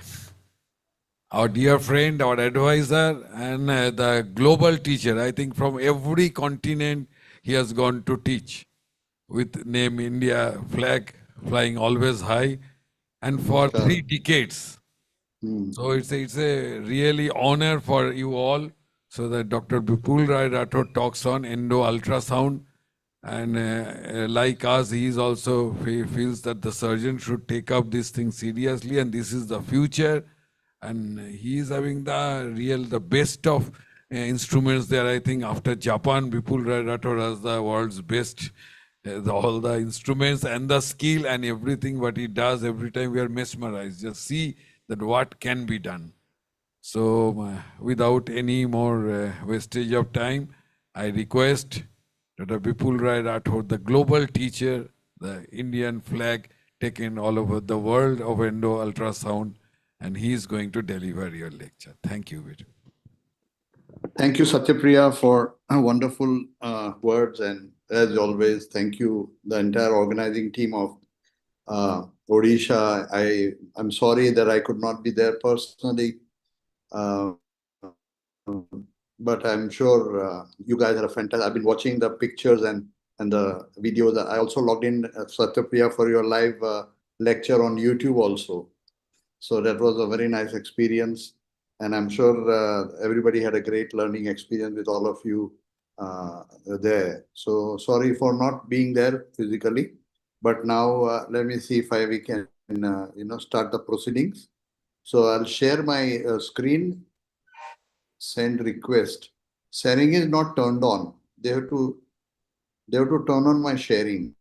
A: Our dear friend, our advisor, and the global teacher. I think from every continent he has gone to teach with name India flag flying always high, and for 3 decades. So it's a really honor for you all. So that Dr. Bipul Rai Rathore talks on endo ultrasound. And like us, he feels that the surgeon should take up this thing seriously, and this is the future. And he is having the best of instruments there. I think after Japan, Vipul Rai Rathore has the world's best, all the instruments and the skill and everything what he does. Every time we are mesmerized. Just see that what can be done. So without any more wastage of time, I request Dr. Vipul Rai Rathore, the global teacher, the Indian flag taken all over the world of endo ultrasound, and he is going to deliver your lecture. Thank you, Vipul.
G: Thank you, Satyapriya, for wonderful words. And as always, thank you, the entire organizing team of Odisha. I'm sorry that I could not be there personally. But I'm sure you guys are fantastic. I've been watching the pictures and the videos. I also logged in, Satyapriya, for your live lecture on YouTube also. So that was a very nice experience. And I'm sure everybody had a great learning experience with all of you there. So sorry for not being there physically. But now let me see if we can start the proceedings. So I'll share my screen. Send request. Sharing is not turned on. They have to turn on my sharing.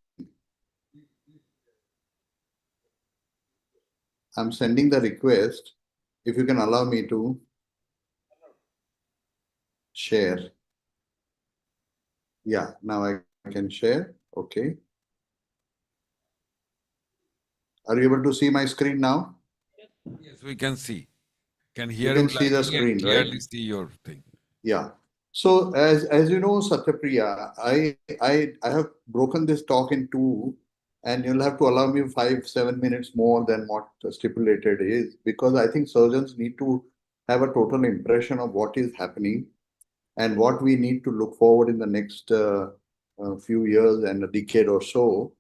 G: I'm sending the request. If you can allow me to share. Yeah, now I can share. Okay. Are you able to see my screen now?
A: Yes, we can see. Can
G: You
A: hear
G: can
A: you
G: see the
A: loudly and
G: screen, right?
A: clearly see your thing.
G: Yeah. So as you know, Satyapriya, I have broken this talk in two, and you'll have to allow me 5-7 minutes more than what stipulated is, because I think surgeons need to have a total impression of what is happening and what we need to look forward in the next few years and a decade or so.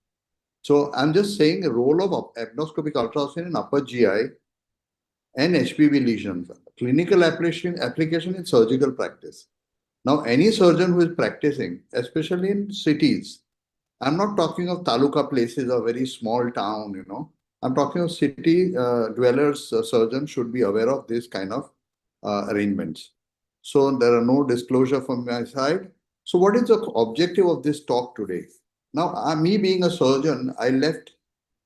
G: So I'm just saying the role of endoscopic ultrasound in upper GI and HPV lesions, clinical application in surgical practice. Now, any surgeon who is practicing, especially in cities, I'm not talking of taluka places or very small town, I'm talking of city dwellers, surgeons should be aware of this kind of arrangements. So there are no disclosure from my side. So what is the objective of this talk today? Now, me being a surgeon, I left,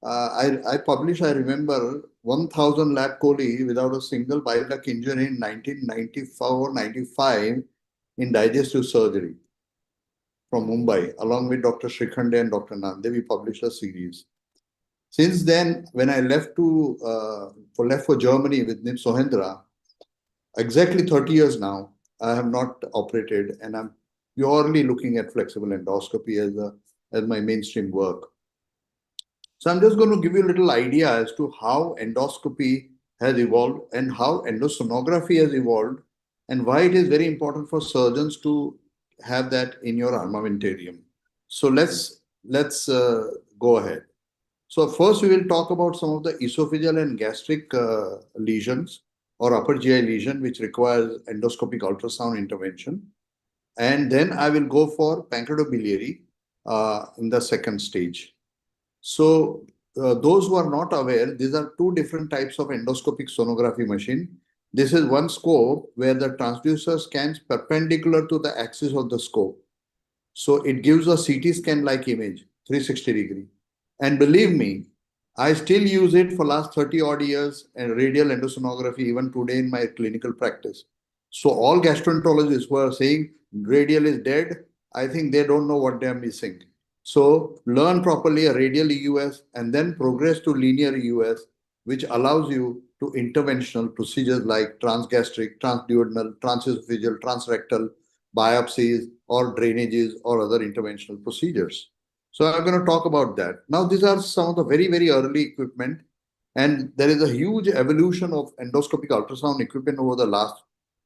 G: I published, I remember, 1,000 lab coli without a single bile duct injury in 1994-95 in digestive surgery from Mumbai, along with Dr. Shrikhande and Dr. Nande. We published a series. Since then, when I left for Germany with Nip Sohendra, exactly 30 years now, I have not operated, and I'm purely looking at flexible endoscopy as my mainstream work. So I'm just going to give you a little idea as to how endoscopy has evolved and how endosonography has evolved, and why it is very important for surgeons to have that in your armamentarium. So let's go ahead. So first we will talk about some of the esophageal and gastric lesions or upper GI lesion which requires endoscopic ultrasound intervention. And then I will go for pancreatobiliary in the second stage. So those who are not aware, these are two different types of endoscopic sonography machine. This is one scope where the transducer scans perpendicular to the axis of the scope. So it gives a CT scan like image, 360 degree. And believe me, I still use it for last 30 odd years and radial endosonography even today in my clinical practice. So all gastroenterologists who are saying radial is dead, I think they don't know what they're missing. So learn properly a radial EUS and then progress to linear EUS, which allows you to interventional procedures like transgastric, transduodenal, transesophageal, transrectal, biopsies or drainages or other interventional procedures. So I'm going to talk about that. Now, these are some of the very, very early equipment, and there is a huge evolution of endoscopic ultrasound equipment over the last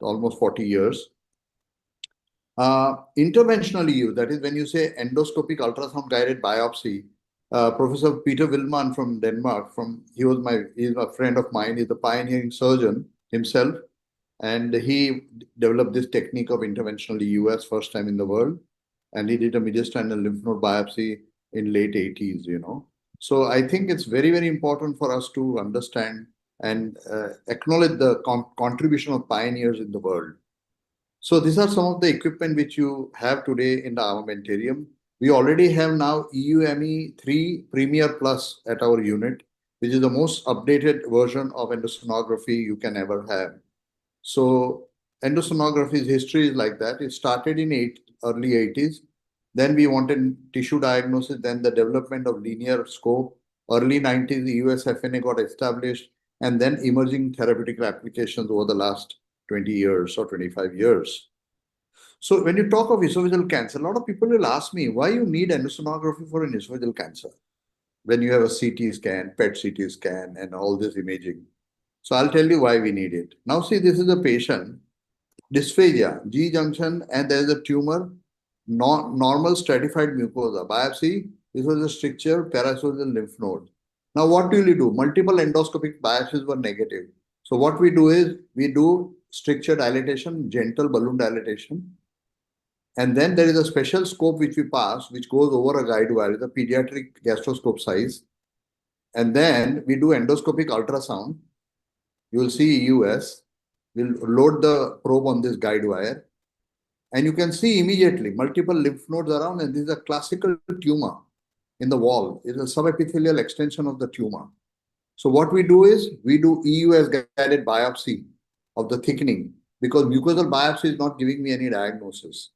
G: almost 40 years. Interventionally used, that is when you say endoscopic ultrasound guided biopsy, Professor Peter Willman from Denmark, he's a friend of mine, he's a pioneering surgeon himself, and he developed this technique of interventional EUS first time in the world. and he did a mediastinal lymph node biopsy in late 80s, you know. So I think it's very, very important for us to understand and acknowledge the contribution of pioneers in the world. So these are some of the equipment which you have today in the armamentarium. We already have now EUME 3 Premier Plus at our unit, which is the most updated version of endosonography you can ever have. So endosonography's history is like that. It started in early 80s. Then we wanted tissue diagnosis, then the development of linear scope. Early 90s, the US FNA got established, and then emerging therapeutic applications over the last 20 years or 25 years. So when you talk of esophageal cancer, a lot of people will ask me, why you need endosonography for an esophageal cancer when you have a CT scan, PET CT scan, and all this imaging. So I'll tell you why we need it. Now see, this is a patient, dysphagia, G junction, and there is a tumor, normal stratified mucosa. Biopsy, this was a stricture, paraesophageal lymph node. Now what will you do? Multiple endoscopic biopsies were negative. So what we do is, we do stricture dilatation, gentle balloon dilatation. And then there is a special scope which we pass, which goes over a guide wire, the pediatric gastroscope size. And then we do endoscopic ultrasound. You will see EUS. We'll load the probe on this guide wire. And you can see immediately multiple lymph nodes around, and this is a classical tumor in the wall. It's a subepithelial extension of the tumor. So what we do is, we do EUS guided biopsy of the thickening, because mucosal biopsy is not giving me any diagnosis.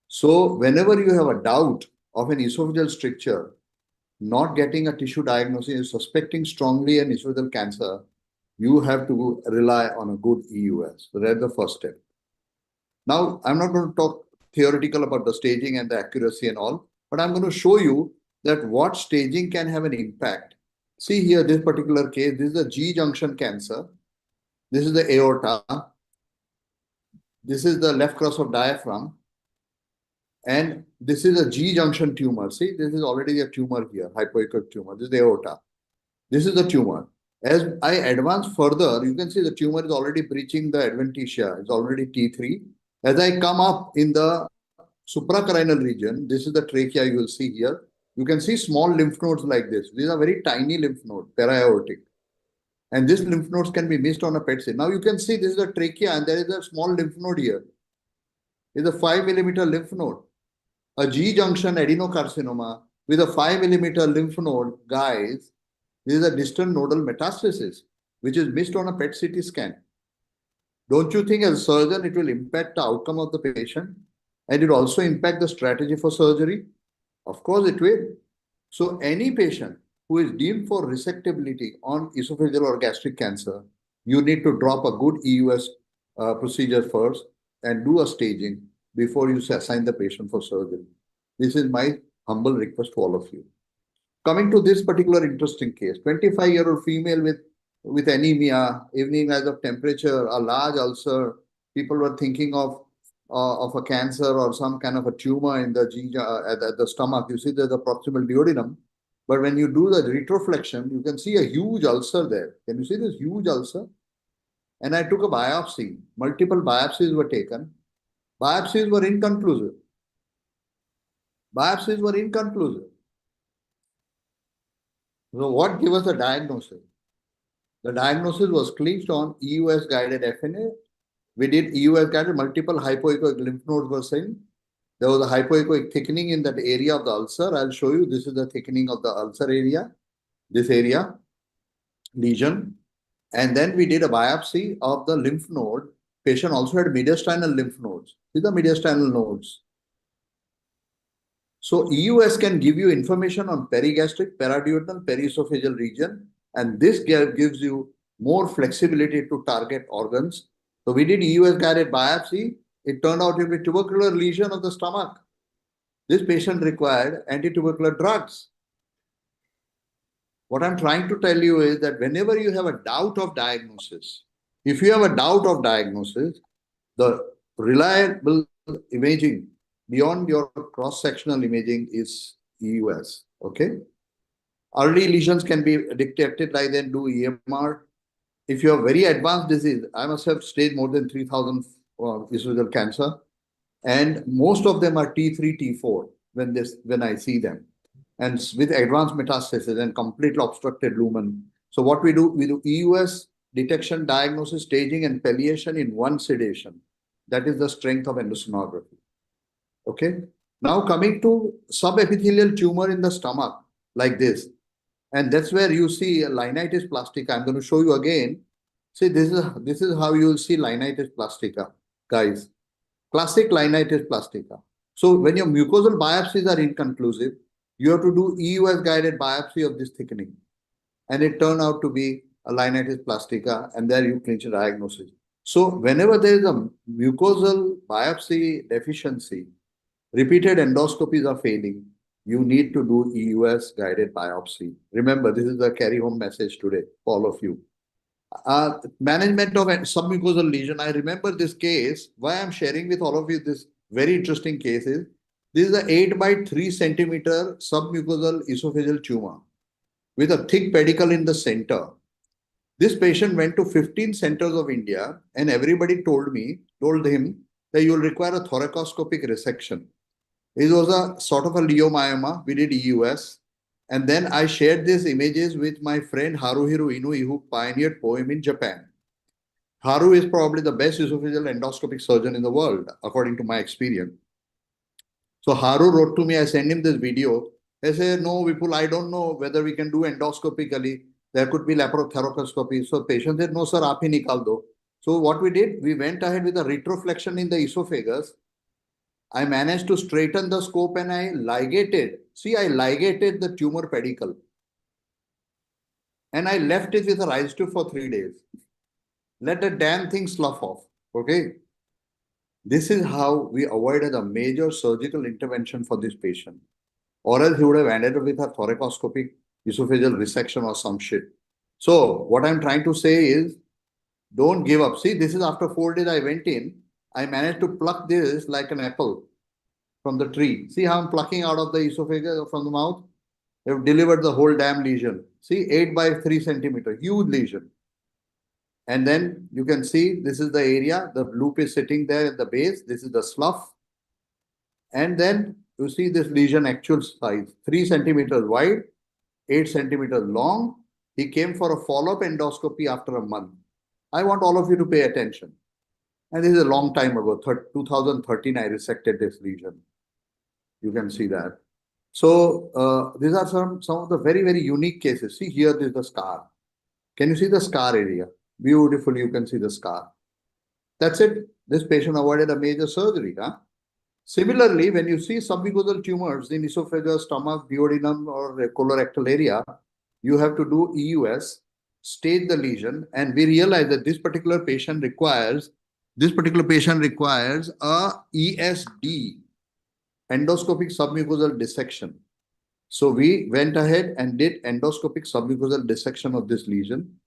G: So whenever you have a doubt of an esophageal stricture, not getting a tissue diagnosis, suspecting strongly an esophageal cancer, you have to rely on a good EUS. So that's the first step. Now, I'm not going to talk theoretical about the staging and the accuracy and all, but I'm going to show you that what staging can have an impact. See here, this particular case, this is a G junction cancer. This is the aorta. This is the left cross of diaphragm. And this is a G junction tumor. See, this is already a tumor here, hypoechoic tumor. This is the aorta. This is the tumor. As I advance further, you can see the tumor is already breaching the adventitia. It's already T3. As I come up in the supracarinal region, this is the trachea you will see here. You can see small lymph nodes like this. These are very tiny lymph nodes, para-aortic. And these lymph nodes can be missed on a PET CT. Now you can see this is the trachea, and there is a small lymph node here. It's a 5 millimeter lymph node. A G junction adenocarcinoma with a 5 millimeter lymph node, guys, this is a distant nodal metastasis, which is missed on a PET CT scan. Don't you think as a surgeon, it will impact the outcome of the patient? And it will also impact the strategy for surgery? Of course it will. So any patient who is deemed for resectability on esophageal or gastric cancer, you need to drop a good EUS procedure first and do a staging before you assign the patient for surgery. This is my humble request to all of you. Coming to this particular interesting case, 25-year-old female with anemia, evening rise of temperature, a large ulcer. People were thinking of a cancer or some kind of a tumor in the at the stomach. You see there's a proximal duodenum. But when you do the retroflexion, you can see a huge ulcer there. Can you see this huge ulcer? And I took a biopsy. Multiple biopsies were taken. Biopsies were inconclusive. Biopsies were inconclusive. So what gave us the diagnosis? The diagnosis was clinched on EUS guided FNA. We did EUS guided, multiple hypoechoic lymph nodes were seen. There was a hypoechoic thickening in that area of the ulcer. I'll show you. This is the thickening of the ulcer area, this area, lesion. And then we did a biopsy of the lymph node. Patient also had mediastinal lymph nodes. These are mediastinal nodes. So EUS can give you information on perigastric, paraduodenal, periesophageal region, and this gives you more flexibility to target organs. So we did EUS guided biopsy. It turned out to be tubercular lesion of the stomach. This patient required anti-tubercular drugs. What I'm trying to tell you is that whenever you have a doubt of diagnosis, if you have a doubt of diagnosis, the reliable imaging beyond your cross-sectional imaging is EUS, okay? Early lesions can be detected, like then do EMR. If you have very advanced disease, I must have staged more than 3,000 esophageal cancer. And most of them are T3, T4 when I see them. And with advanced metastasis and completely obstructed lumen. So what we do EUS detection, diagnosis, staging, and palliation in one sedation. That is the strength of endosonography. Okay. Now coming to subepithelial tumor in the stomach, like this. And that's where you see linitis plastica. I'm going to show you again. See, this is how you will see linitis plastica, guys. Classic linitis plastica. So when your mucosal biopsies are inconclusive, you have to do EUS guided biopsy of this thickening. And it turned out to be a linitis plastica, and there you clinch a diagnosis. So whenever there is a mucosal biopsy deficiency, repeated endoscopies are failing, you need to do EUS guided biopsy. Remember, this is the carry home message today for all of you. Management of submucosal lesion. I remember this case. Why I'm sharing with all of you this very interesting case is, this is an 8 by 3 centimeter submucosal esophageal tumor with a thick pedicle in the center. This patient went to 15 centers of India, and everybody told him that you will require a thoracoscopic resection. It was a sort of a leiomyoma. We did EUS. And then I shared these images with my friend Haruhiro Inui, who pioneered POEM in Japan. Haru is probably the best esophageal endoscopic surgeon in the world, according to my experience. So Haru wrote to me, I sent him this video. I said, no, Vipul, I don't know whether we can do endoscopically. There could be laparoscopy. So patient said, no, sir, aap hi nikal do. So what we did, we went ahead with a retroflexion in the esophagus. I managed to straighten the scope and I ligated. See, I ligated the tumor pedicle. And I left it with a rise tube for 3 days. Let the damn thing slough off. Okay. This is how we avoided a major surgical intervention for this patient. Or else he would have ended up with a thoracoscopic esophageal resection or some shit. So what I'm trying to say is, don't give up. See, this is after 4 days I went in. I managed to pluck this like an apple from the tree. See how I'm plucking out of the esophagus from the mouth? They've delivered the whole damn lesion. See, 8 by 3 centimeter, huge lesion. And then you can see this is the area. The loop is sitting there at the base. This is the slough. And then you see this lesion actual size, 3 centimeters wide, 8 centimeters long. He came for a follow-up endoscopy after a month. I want all of you to pay attention. And this is a long time ago, 2013, I resected this lesion. You can see that. So these are some of the very, very unique cases. See here, this is the scar. Can you see the scar area? Beautiful, you can see the scar. That's it. This patient avoided a major surgery. Huh? Similarly, when you see submucosal tumors in esophagus, stomach, duodenum, or colorectal area, you have to do EUS, stage the lesion, and we realize that this particular patient requires a ESD, endoscopic submucosal dissection. So we went ahead and did endoscopic submucosal dissection of this lesion.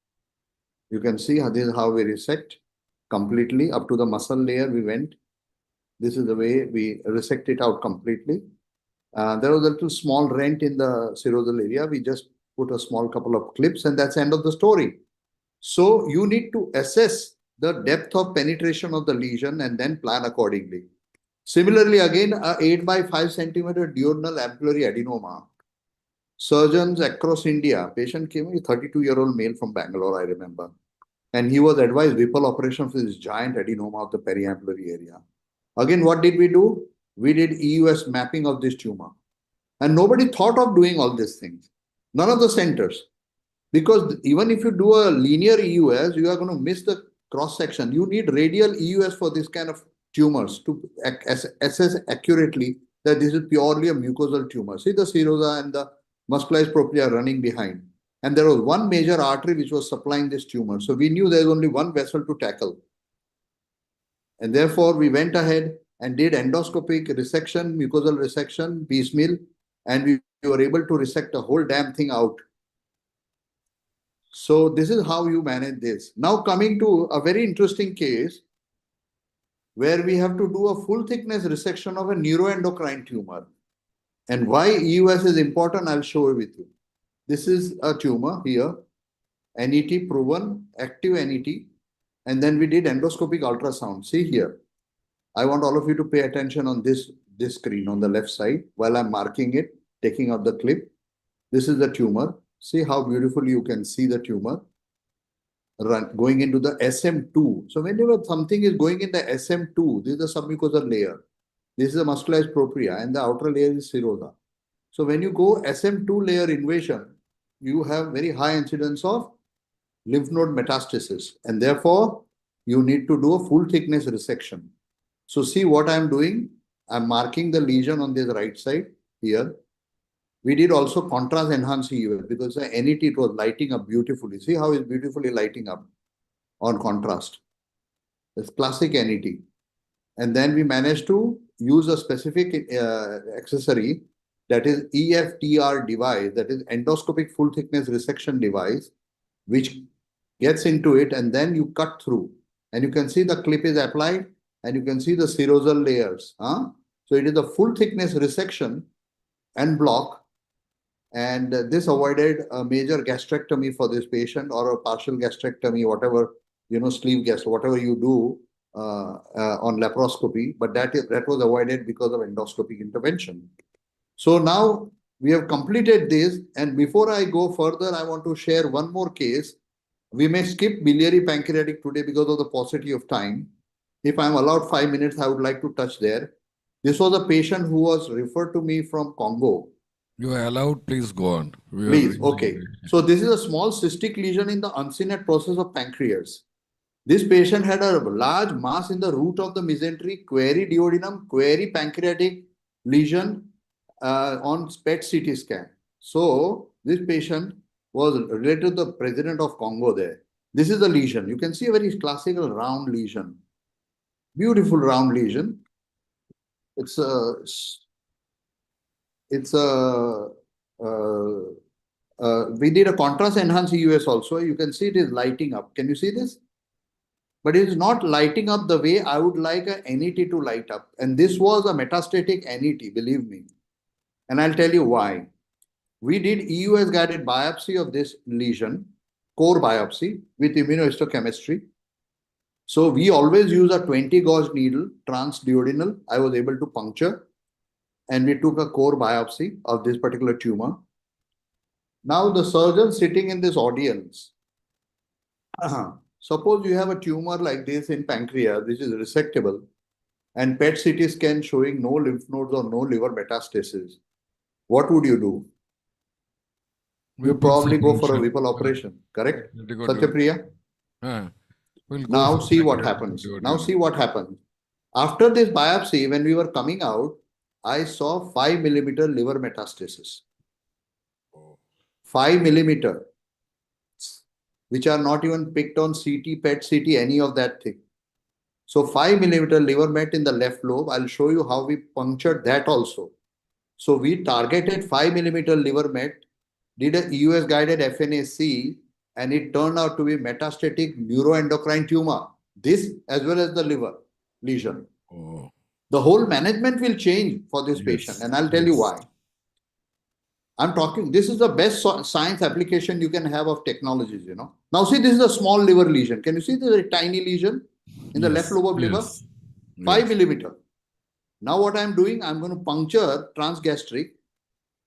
G: You can see how this is how we resect completely up to the muscle layer we went. This is the way we resect it out completely. There was a little small rent in the serosal area. We just put a small couple of clips and that's the end of the story. So you need to assess the depth of penetration of the lesion and then plan accordingly. Similarly, again, a 8 by 5 centimeter duodenal ampullary adenoma. Surgeons across India, patient came, a 32-year-old male from Bangalore, I remember. And he was advised Whipple operation for this giant adenoma of the periampullary area. Again, what did we do? We did EUS mapping of this tumor. And nobody thought of doing all these things. None of the centers. Because even if you do a linear EUS, you are going to miss the cross section. You need radial EUS for this kind of tumors to assess accurately that this is purely a mucosal tumor. See the serosa and the muscularis propria running behind. And there was one major artery which was supplying this tumor. So we knew there was only one vessel to tackle. And therefore, we went ahead and did endoscopic resection, mucosal resection, piecemeal, and we were able to resect the whole damn thing out. So this is how you manage this. Now coming to a very interesting case where we have to do a full thickness resection of a neuroendocrine tumor. And why EUS is important, I'll show you with you. This is a tumor here, NET proven, active NET. And then we did endoscopic ultrasound. See here. I want all of you to pay attention on this screen on the left side while I'm marking it, taking out the clip. This is the tumor. See how beautifully you can see the tumor going into the SM2. So whenever something is going in the SM2, this is the submucosal layer. This is the muscularis propria and the outer layer is serosa. So when you go SM2 layer invasion, you have very high incidence of lymph node metastasis, and therefore you need to do a full thickness resection. So see what I'm doing. I'm marking the lesion on this right side here. We did also contrast enhanced EUS because the NET it was lighting up beautifully. See how it's beautifully lighting up on contrast. It's classic NET. And then we managed to use a specific accessory, that is EFTR device, that is endoscopic full thickness resection device, which gets into it and then you cut through. And you can see the clip is applied and you can see the serosal layers. So it is a full thickness resection and block. And this avoided a major gastrectomy for this patient or a partial gastrectomy, whatever, sleeve gast, whatever you do on laparoscopy, but that was avoided because of endoscopic intervention. So now we have completed this, and before I go further, I want to share one more case. We may skip biliary pancreatic today because of the paucity of time. If I'm allowed 5 minutes, I would like to touch there. This was a patient who was referred to me from Congo.
A: You are allowed, please go on.
G: Please, okay. So this is a small cystic lesion in the uncinate process of pancreas. This patient had a large mass in the root of the mesentery, query duodenum, query pancreatic lesion on PET CT scan. So this patient was related to the president of Congo there. This is the lesion. You can see a very classical round lesion. Beautiful round lesion. We did a contrast enhanced EUS also. You can see it is lighting up. Can you see this? But it is not lighting up the way I would like a NET to light up. And this was a metastatic NET, believe me. And I'll tell you why. We did EUS guided biopsy of this lesion, core biopsy with immunohistochemistry. So we always use a 20 gauge needle, transduodenal. I was able to puncture. And we took a core biopsy of this particular tumor. Now the surgeon sitting in this audience, suppose you have a tumor like this in pancreas, which is resectable, and PET CT scan showing no lymph nodes or no liver metastasis. What would you do? You probably go for a Whipple operation, correct? Satyapriya? Now see what happens. Now see what happens. After this biopsy, when we were coming out, I saw 5 millimeter liver metastasis. 5 millimeter, which are not even picked on CT, PET CT, any of that thing. So 5 millimeter liver met in the left lobe. I'll show you how we punctured that also. So we targeted 5 millimeter liver met, did a EUS guided FNAC, and it turned out to be metastatic neuroendocrine tumor. This as well as the liver lesion. The whole management will change for this patient, and I'll tell you why. I'm talking, this is the best science application you can have of technologies, Now see, this is a small liver lesion. Can you see this tiny lesion in the left lobe of liver? 5 millimeter. Now what I'm doing, I'm going to puncture transgastric,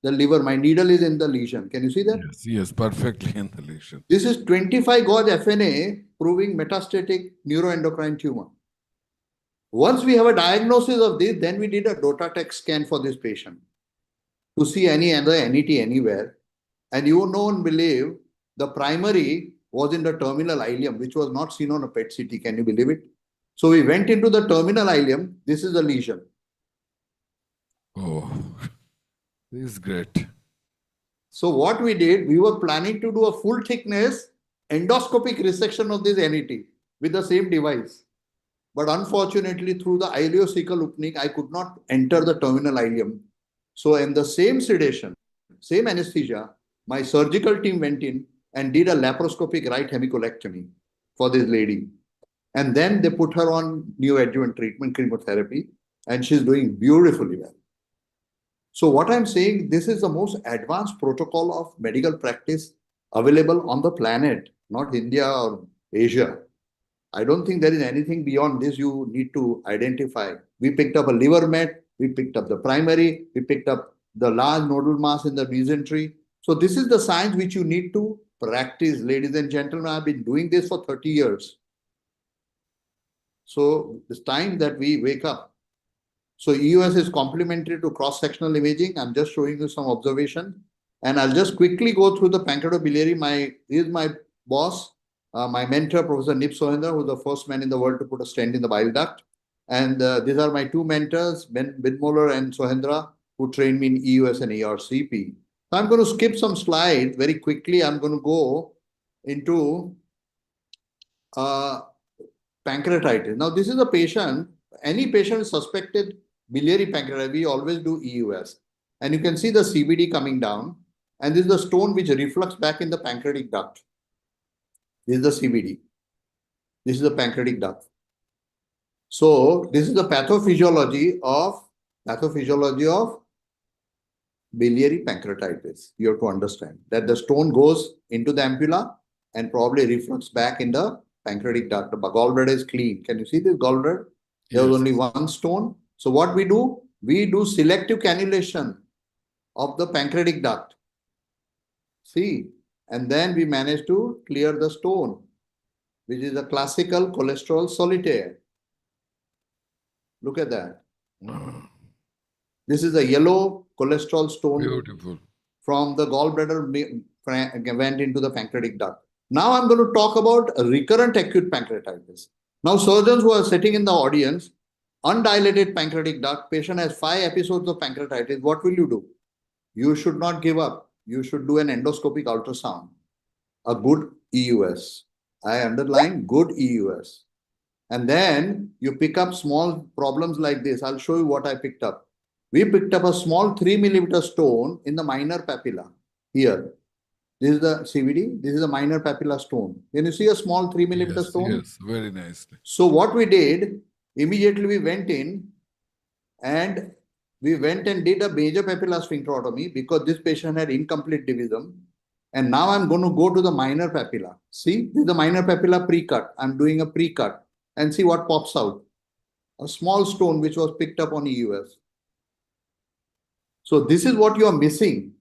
G: the liver. My needle is in the lesion. Can you see that?
A: Yes, perfectly in the lesion.
G: This is 25 gauge FNA proving metastatic neuroendocrine tumor. Once we have a diagnosis of this, then we did a DOTA-TEC scan for this patient to see any other NET anywhere. And you won't believe, the primary was in the terminal ileum, which was not seen on a PET CT. Can you believe it? So we went into the terminal ileum. This is the lesion.
A: Oh, this is great.
G: So what we did, we were planning to do a full thickness endoscopic resection of this NET with the same device. But unfortunately, through the ileocecal opening, I could not enter the terminal ileum. So in the same sedation, same anesthesia, my surgical team went in and did a laparoscopic right hemicolectomy for this lady. And then they put her on neoadjuvant treatment, chemotherapy, and she's doing beautifully well. So what I'm saying, this is the most advanced protocol of medical practice available on the planet, not India or Asia. I don't think there is anything beyond this you need to identify. We picked up a liver met, we picked up the primary, we picked up the large nodal mass in the mesentery. So this is the science which you need to practice, ladies and gentlemen. I've been doing this for 30 years. So it's time that we wake up. So EUS is complementary to cross-sectional imaging. I'm just showing you some observation. And I'll just quickly go through the pancreatobiliary. Here's my boss, my mentor, Professor Nip Sohendra, who's the first man in the world to put a stent in the bile duct. And these are my two mentors, Ben Bidmoller and Sohendra, who trained me in EUS and ARCP. So I'm going to skip some slides very quickly. I'm going to go into pancreatitis. Now, this is a patient, any patient suspected biliary pancreatitis, we always do EUS. And you can see the CBD coming down. And this is the stone which reflux back in the pancreatic duct. This is the CBD. This is the pancreatic duct. So this is the pathophysiology of biliary pancreatitis. You have to understand that the stone goes into the ampulla and probably reflux back in the pancreatic duct. The gallbladder is clean. Can you see this gallbladder? There was only one stone. So what we do selective cannulation of the pancreatic duct. See, and then we manage to clear the stone, which is a classical cholesterol solitaire. Look at that. This is a yellow cholesterol stone.
A: Beautiful.
G: From the gallbladder went into the pancreatic duct. Now I'm going to talk about recurrent acute pancreatitis. Now surgeons who are sitting in the audience, undilated pancreatic duct, patient has 5 episodes of pancreatitis, what will you do? You should not give up. You should do an endoscopic ultrasound, a good EUS. I underline good EUS. And then you pick up small problems like this. I'll show you what I picked up. We picked up a small 3 millimeter stone in the minor papilla here. This is the CVD. This is a minor papilla stone. Can you see a small 3 millimeter stone?
A: Yes, very nicely.
G: So what we did, immediately we went in and did a major papilla sphincterotomy because this patient had incomplete divisum. And now I'm going to go to the minor papilla. See, this is the minor papilla pre-cut. I'm doing a pre-cut and see what pops out. A small stone which was picked up on EUS. So this is what you are missing.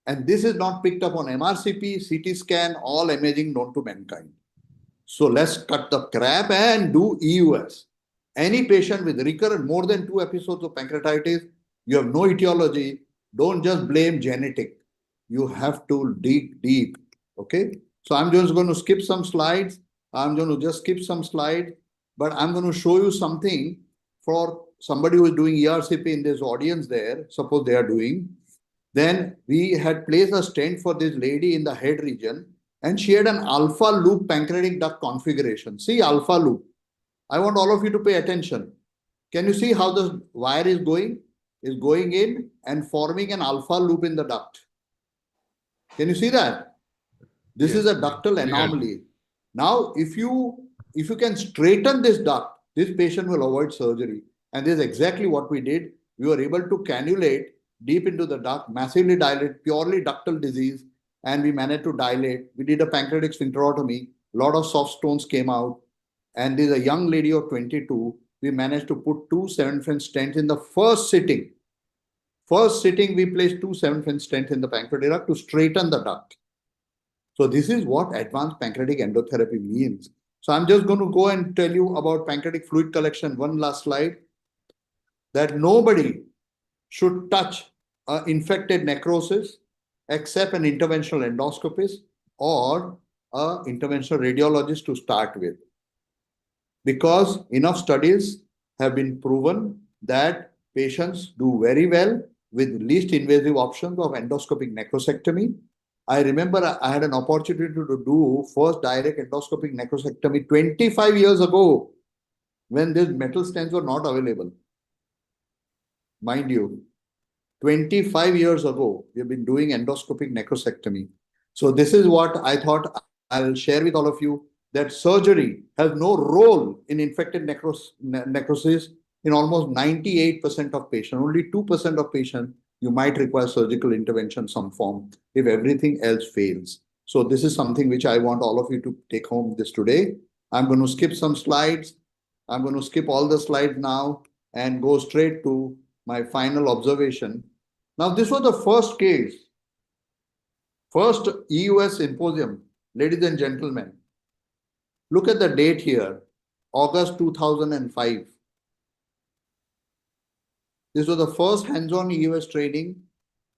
G: And this is not picked up on MRCP, CT scan, all imaging known to mankind. So let's cut the crap and do EUS. Any patient with recurrent more than 2 episodes of pancreatitis, you have no etiology, don't just blame genetic. You have to dig deep. Okay. So I'm just going to skip some slides. But I'm going to show you something for somebody who is doing ERCP in this audience there. Suppose they are doing. Then we had placed a stent for this lady in the head region and she had an alpha loop pancreatic duct configuration. See alpha loop. I want all of you to pay attention. Can you see how the wire is going? Is going in and forming an alpha loop in the duct. Can you see that? This is a ductal anomaly. Now, if you can straighten this duct, this patient will avoid surgery. And this is exactly what we did. We were able to cannulate deep into the duct, massively dilate, purely ductal disease, and we managed to dilate. We did a pancreatic sphincterotomy. A lot of soft stones came out. And there's a young lady of 22. We managed to put 2 7-French stents in the first sitting. First sitting, we placed 2 7-French stents in the pancreatic duct to straighten the duct. So this is what advanced pancreatic endotherapy means. So I'm just going to go and tell you about pancreatic fluid collection. One last slide. That nobody should touch infected necrosis except an interventional endoscopist or an interventional radiologist to start with. Because enough studies have been proven that patients do very well with least invasive options of endoscopic necrosectomy. I remember I had an opportunity to do first direct endoscopic necrosectomy 25 years ago when these metal stents were not available. Mind you, 25 years ago, we have been doing endoscopic necrosectomy. So this is what I thought I'll share with all of you, that surgery has no role in infected necrosis in almost 98% of patients. Only 2% of patients you might require surgical intervention some form if everything else fails. So this is something which I want all of you to take home this today. I'm going to skip some slides. I'm going to skip all the slides now and go straight to my final observation. Now, this was the first case, first EUS symposium, ladies and gentlemen. Look at the date here, August 2005. This was the first hands-on EUS training,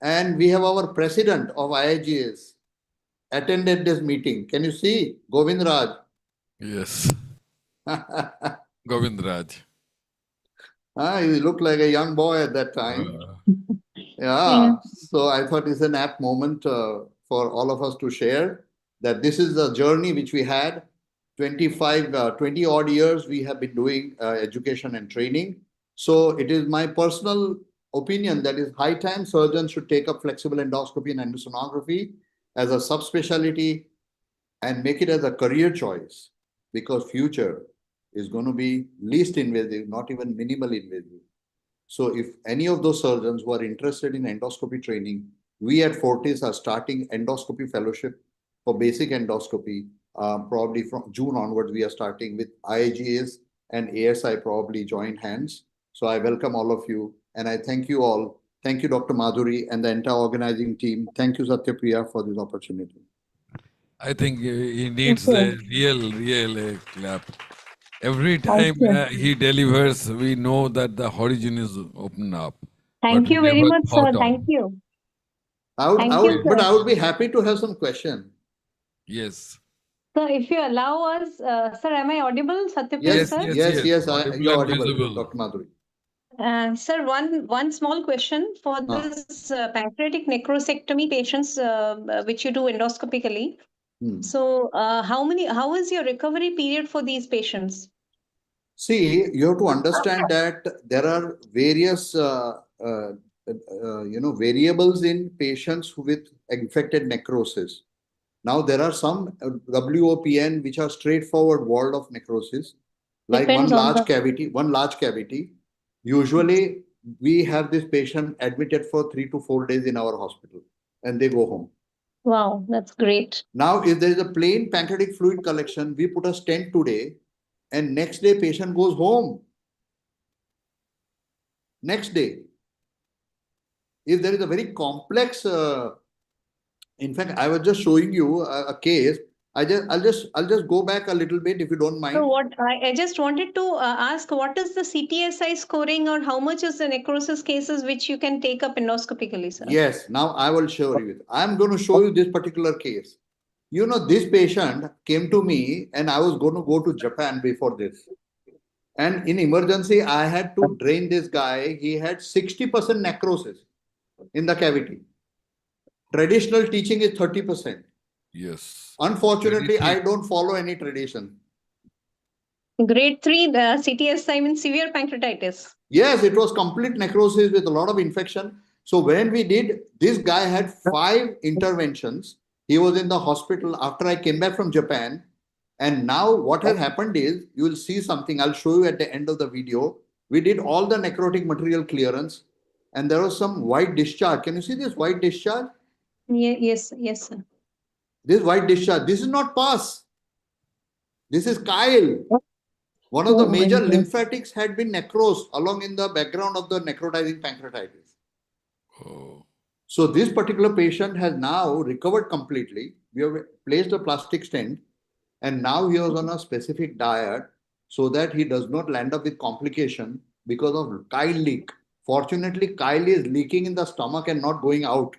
G: and we have our president of IIGS attended this meeting. Can you see Govind Raj?
A: Yes, Govind Raj.
G: He looked like a young boy at that time. Yeah, so I thought it's an apt moment for all of us to share that this is the journey which we had. 20 odd years we have been doing education and training. So it is my personal opinion that is high time surgeons should take up flexible endoscopy and endosonography as a subspecialty and make it as a career choice, because future is going to be least invasive, not even minimal invasive. So if any of those surgeons who are interested in endoscopy training, we at Fortis are starting endoscopy fellowship for basic endoscopy. Probably from June onwards, we are starting with IIGS and ASI probably joint hands. So I welcome all of you and I thank you all. Thank you, Dr. Madhuri and the entire organizing team. Thank you, Satyapriya, for this opportunity.
A: I think he needs a real clap. Every time he delivers, we know that the horizon is opened up.
H: Thank you very much, sir.
A: On.
H: Thank you.
G: But I would be happy to have some question.
A: Yes.
H: So if you allow us, sir, am I audible, Satyapriya,
G: Yes,
H: sir?
G: yes, you're audible,
A: visible.
G: Dr. Madhuri.
H: Sir, one small question for this pancreatic necrosectomy patients, which you do endoscopically. So how is your recovery period for these patients?
G: See, you have to understand that there are various variables in patients with infected necrosis. Now there are some WOPN which are straightforward walled off necrosis, like one large cavity. Usually we have this patient admitted for 3 to 4 days in our hospital and they go home.
H: Wow, that's great.
G: Now, if there is a plain pancreatic fluid collection, we put a stent today and next day patient goes home. Next day. If there is a very complex, in fact, I was just showing you a case. I'll just go back a little bit if you don't mind.
H: So what I just wanted to ask, what is the CTSI scoring or how much is the necrosis cases which you can take up endoscopically, sir?
G: Yes, now I will show you. I'm going to show you this particular case. You know, this patient came to me and I was going to go to Japan before this. And in emergency, I had to drain this guy. He had 60% necrosis in the cavity. Traditional teaching is 30%.
A: Yes.
G: Unfortunately, I don't follow any tradition.
H: Grade 3, the CTSI means severe pancreatitis.
G: Yes, it was complete necrosis with a lot of infection. So when we did, this guy had 5 interventions. He was in the hospital after I came back from Japan. And now what has happened is, you will see something, I'll show you at the end of the video. We did all the necrotic material clearance and there was some white discharge. Can you see this white discharge?
H: Yes, sir.
G: This white discharge, this is not pus. This is chyle. One of the major lymphatics had been necrosed along in the background of the necrotizing pancreatitis.
A: Oh.
G: So this particular patient has now recovered completely. We have placed a plastic stent and now he was on a specific diet so that he does not land up with complication because of chyle leak. Fortunately, chyle is leaking in the stomach and not going out.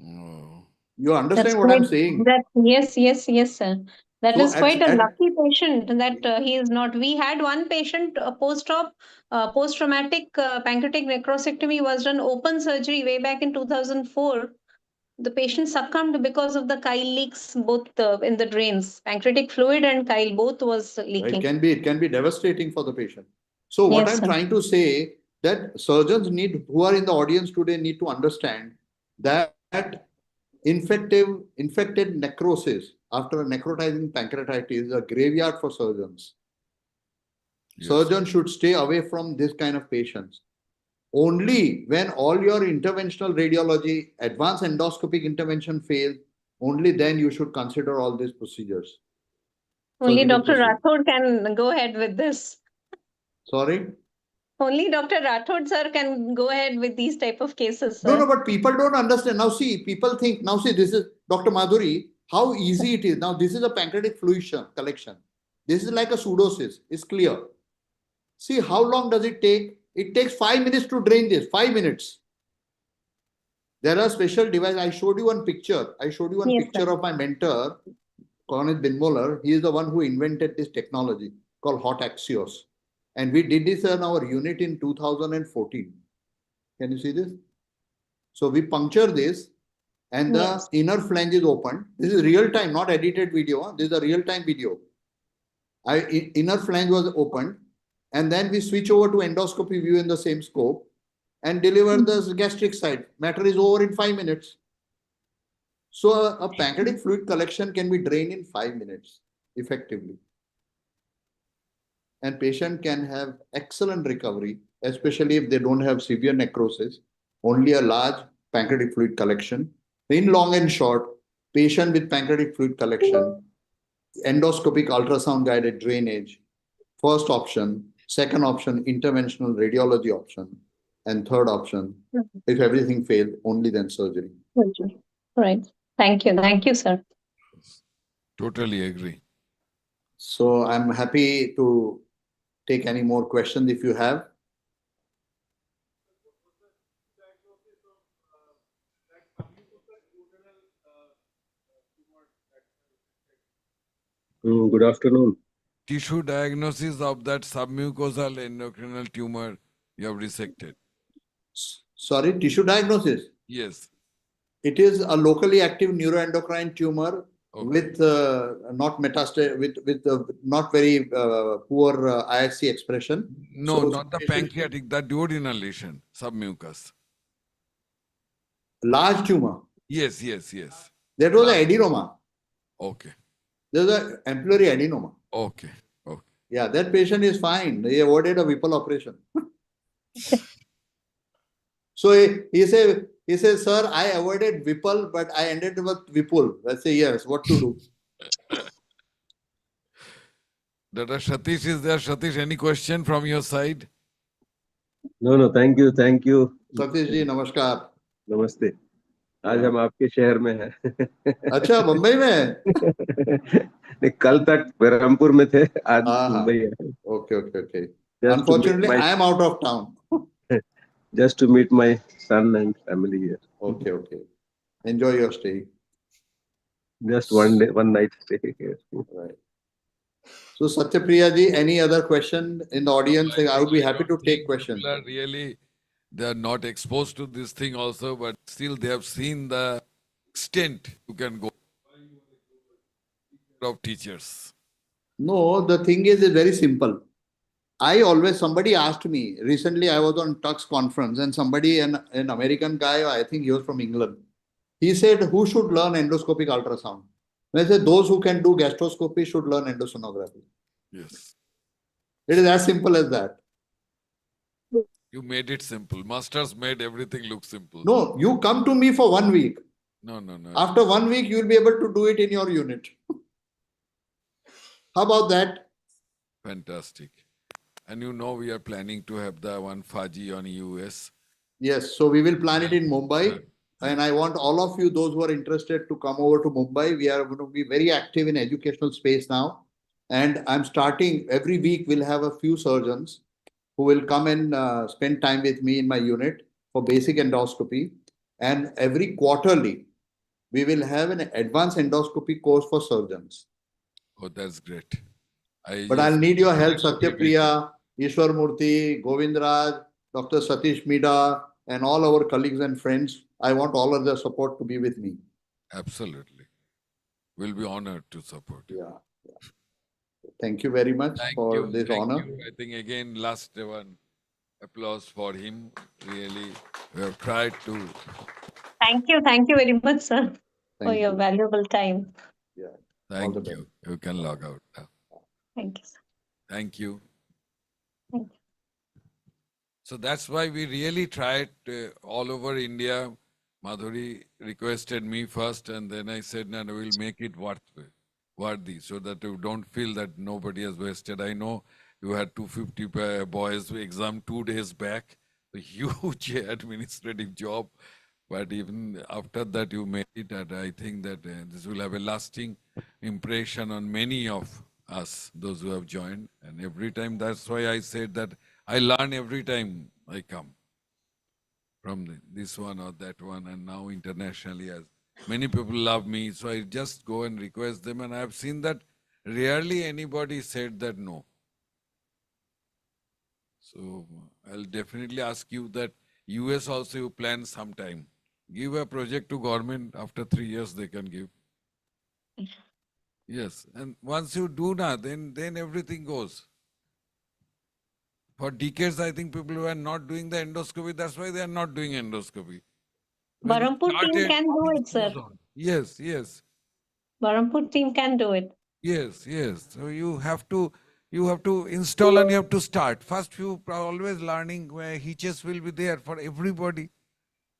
A: Oh.
G: You understand what I'm saying?
H: Yes, sir. That is quite a lucky patient that he is not. We had one patient post-traumatic pancreatic necrosectomy was done open surgery way back in 2004. The patient succumbed because of the chyle leaks, both in the drains. Pancreatic fluid and chyle both was leaking.
G: It can be devastating for the patient. So what I'm trying to say that surgeons who are in the audience today need to understand that infected necrosis after a necrotizing pancreatitis is a graveyard for surgeons. Yes. Surgeons should stay away from this kind of patients. Only when all your interventional radiology, advanced endoscopic intervention fails, only then you should consider all these procedures.
H: Only
G: surgical
H: Dr.
G: procedure.
H: Rathod can go ahead with this.
G: Sorry?
H: Only Dr. Rathod sir can go ahead with these type of cases,
G: No,
H: sir.
G: but people don't understand. Now see, people think, now see, this is Dr. Madhuri, how easy it is. Now this is a pancreatic fluid collection. This is like a pseudosis. It's clear. See, how long does it take? It takes 5 minutes to drain this. 5 minutes. There are special devices. I showed you one picture. I showed you one
H: Yes,
G: picture
H: sir.
G: of my mentor, Colonel Binmoller. He is the one who invented this technology called hot axios. And we did this in our unit in 2014. Can you see this? So we puncture this and the
H: Yes.
G: inner flange is opened. This is real time, not edited video. Huh? This is a real time video. Inner flange was opened and then we switch over to endoscopy view in the same scope and deliver the gastric side. Matter is over in 5 minutes. So a pancreatic fluid collection can be drained in 5 minutes effectively. And patient can have excellent recovery, especially if they don't have severe necrosis, only a large pancreatic fluid collection. In long and short, patient with pancreatic fluid collection, endoscopic ultrasound guided drainage, first option, second option, interventional radiology option, and third option, if everything failed, only then surgery.
H: Right. Thank you. Thank you, sir.
A: Totally agree.
G: So I'm happy to take any more questions if you have.
I: Good afternoon.
A: Tissue diagnosis of that submucosal endocrinal tumor you have resected.
G: Sorry, tissue diagnosis?
A: Yes.
G: It is a locally active neuroendocrine tumor with not metastatic, with not very poor IHC expression.
A: No,
G: So
A: not the pancreatic, the duodenal lesion, submucous.
G: Large tumor.
A: Yes, yes, yes.
G: That was an adenoma.
A: Okay.
G: There was an ampullary adenoma.
A: Okay. Okay.
G: Yeah, that patient is fine. He avoided a Whipple operation. So he says, sir, I avoided Whipple, but I ended with Whipple. I say, yes, what to do?
A: Dr. Satish is there. Satish, any question from your side?
I: No, thank you, thank you.
G: Satish ji नमस्कार.
I: नमस्ते. आज हम आपके शहर में हैं.
G: अच्छा, मुंबई में?
I: नहीं, कल तक बरहमपुर में थे, आज मुंबई है.
G: Okay. Unfortunately, I am out of town.
I: Just to meet my son and family here.
G: Okay. Enjoy your stay.
I: Just one day, one night stay here.
G: Right. So Satyapriya ji, any other question in the audience? I would be happy to take questions.
A: Really, they are not exposed to this thing also, but still they have seen the extent you can go of teachers.
G: No, the thing is very simple. Somebody asked me, recently I was on Tux conference and somebody, an American guy, I think he was from England. He said, who should learn endoscopic ultrasound? And I said, those who can do gastroscopy should learn endosonography.
A: Yes.
G: It is as simple as that.
A: You made it simple. Masters made everything look simple.
G: No, you come to me for 1 week.
A: No.
G: After 1 week, you will be able to do it in your unit. How about that?
A: Fantastic. And you know we are planning to have the one Faji on US.
G: Yes, so we will plan it in Mumbai. And I want all of you, those who are interested, to come over to Mumbai. We are going to be very active in educational space now. And I'm starting, every week we'll have a few surgeons who will come and spend time with me in my unit for basic endoscopy. And every quarterly, we will have an advanced endoscopy course for surgeons.
A: Oh, that's great.
G: But I'll need your help, Satyapriya, Ishwar Murthy, Govindraj, Dr. Satish Mida, and all our colleagues and friends. I want all of their support to be with me.
A: Absolutely. We'll be honored to support.
G: Yeah. Thank you very much for this honor.
A: I think again, last one, applause for him. Really, we have tried to.
H: Thank you very much, sir, for your valuable time.
G: Yeah.
A: Thank you. You can log out now.
H: Thank you, sir.
A: Thank you.
H: Thank you.
A: So that's why we really tried all over India. Madhuri requested me first, and then I said, no, we'll make it worth it. worthy, so that you don't feel that nobody has wasted. I know you had 250 boys exam 2 days back, a huge administrative job, but even after that you made it, and I think that this will have a lasting impression on many of us, those who have joined. And every time, that's why I said that I learn every time I come from this one or that one, and now internationally, as many people love me, so I just go and request them, and I have seen that rarely anybody said that no. So I'll definitely ask you that US also you plan sometime. Give a project to government, after 3 years they can give. Yes, and once you do that, then everything goes. For decades, I think people were not doing the endoscopy, that's why they are not doing endoscopy. When we
H: Barampur team
A: started,
H: can do
A: things
H: it, sir.
A: goes on. Yes, yes.
H: Barampur team can do it.
A: Yes, yes. So you have to install and you have to start. First few always learning where hitches will be there for everybody.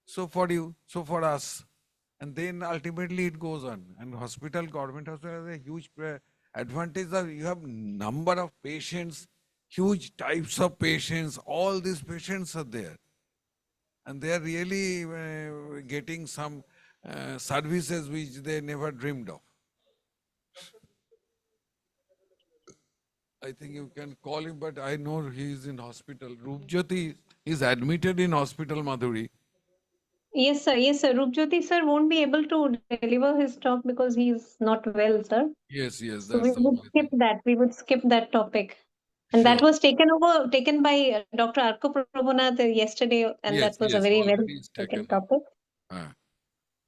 A: So for you, so for us. And then ultimately it goes on. And government hospital has a huge advantage that you have number of patients, huge types of patients, all these patients are there. And they are really getting some services which they never dreamed of. I think you can call him, but I know he is in hospital. Roopjyoti is admitted in hospital, Madhuri.
H: Yes, sir. Yes, sir. Rupjyoti sir won't be able to deliver his talk because he's not well, sir.
A: Yes, yes,
H: So we
A: that's the
H: would
A: only
H: skip
A: thing.
H: that. We would skip that topic. And that
A: Sure.
H: was taken by Dr. Arko Prabhunath yesterday, and
A: Yes,
H: that was a
A: yes,
H: very well
A: already is
H: taken
A: taken up.
H: topic.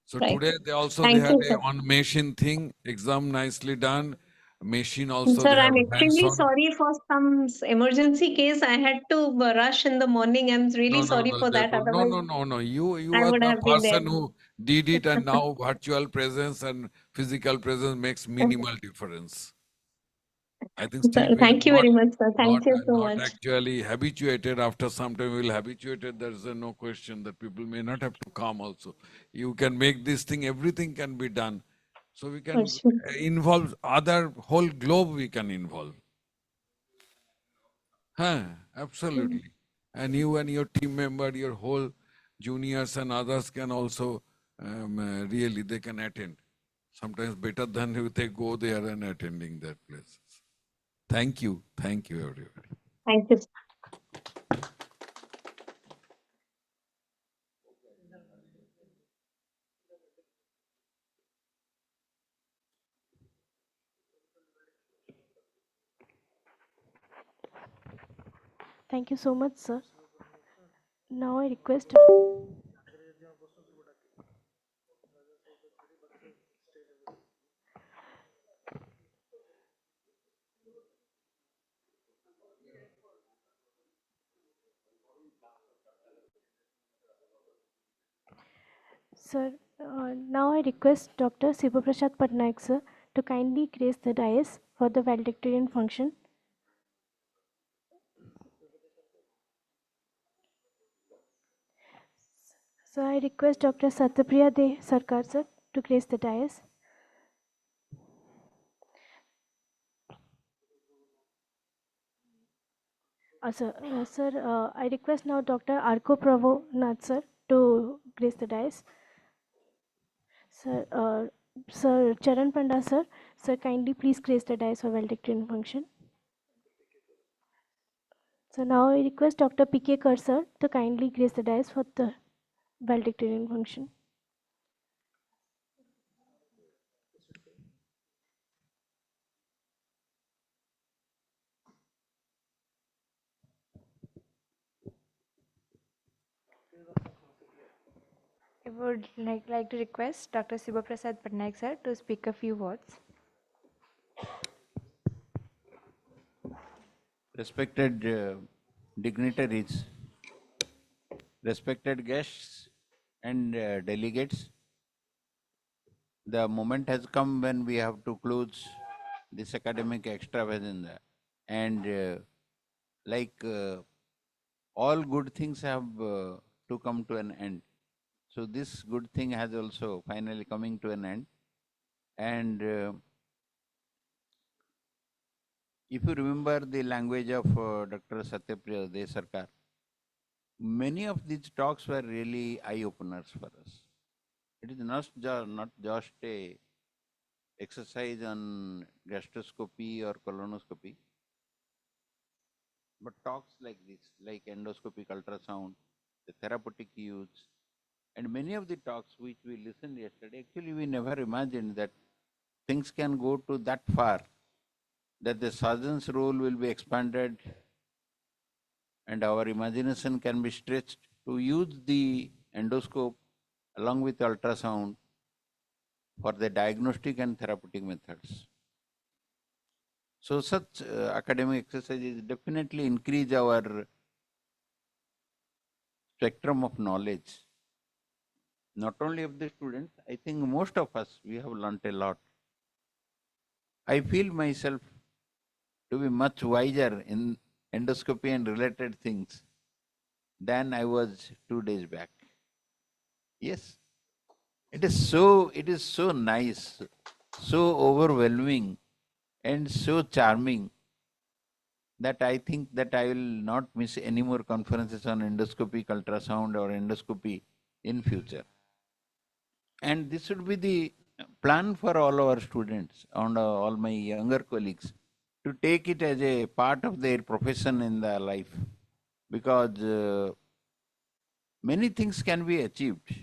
A: So
H: Right.
A: today they
H: Thank
A: had
H: you,
A: a
H: sir.
A: on machine thing, exam nicely done. Machine also
H: Sir,
A: they have
H: I'm extremely
A: hands-on.
H: sorry for some emergency case. I had to rush in the morning. I'm really
A: No, no,
H: sorry
A: no,
H: for that.
A: therefore, no,
H: Otherwise,
A: no, no, no. You
H: I
A: are
H: would
A: the
H: have been there.
A: person who did it, and now virtual presence and physical presence makes minimal difference. I think still
H: Sir,
A: we are
H: thank you very much, sir.
A: not
H: Thank you so
A: not
H: much.
A: actually habituated. After some time we will habituated. There is no question that people may not have to come also. You can make this thing, everything can be done. So we can involve other whole globe, we can involve. Huh, absolutely. And you and your team member, your whole juniors and others can also really they can attend. Sometimes better than if they go there and attending that places. Thank you everybody.
H: Thank you.
B: Thank you so much, sir. Now I request. Sir, now I request Dr. Sibaprasad Patnaik, sir, to kindly grace the dais for the valedictorian function. So I request Dr. Satyapriya De Sarkar, sir, to grace the dais. Sir, I request now Dr. Arko Prabhunath, sir, to grace the dais. Sir Charan Panda, sir, kindly please grace the dais for valedictorian function. So now I request Dr. P.K. Kar, sir, to kindly grace the dais for the valedictorian function.
J: I would like to request Dr. Sibaprasad Patnaik sir to speak a few words.
K: Respected dignitaries, respected guests and delegates, the moment has come when we have to close this academic extravaganza, and all good things have to come to an end. So this good thing has also finally coming to an end, and if you remember the language of Dr. Satyapriya Desarkar, many of these talks were really eye-openers for us. It is not just a exercise on gastroscopy or colonoscopy, but talks like this, like endoscopic ultrasound, the therapeutic use, and many of the talks which we listened yesterday, actually we never imagined that things can go to that far, that the surgeon's role will be expanded and our imagination can be stretched to use the endoscope along with ultrasound for the diagnostic and therapeutic methods. So such academic exercises definitely increase our spectrum of knowledge. Not only of the students, I think most of us, we have learnt a lot. I feel myself to be much wiser in endoscopy and related things than I was 2 days back. Yes, it is so nice, so overwhelming and so charming that I think that I will not miss any more conferences on endoscopic ultrasound or endoscopy in future. And this should be the plan for all our students and all my younger colleagues to take it as a part of their profession in their life, because many things can be achieved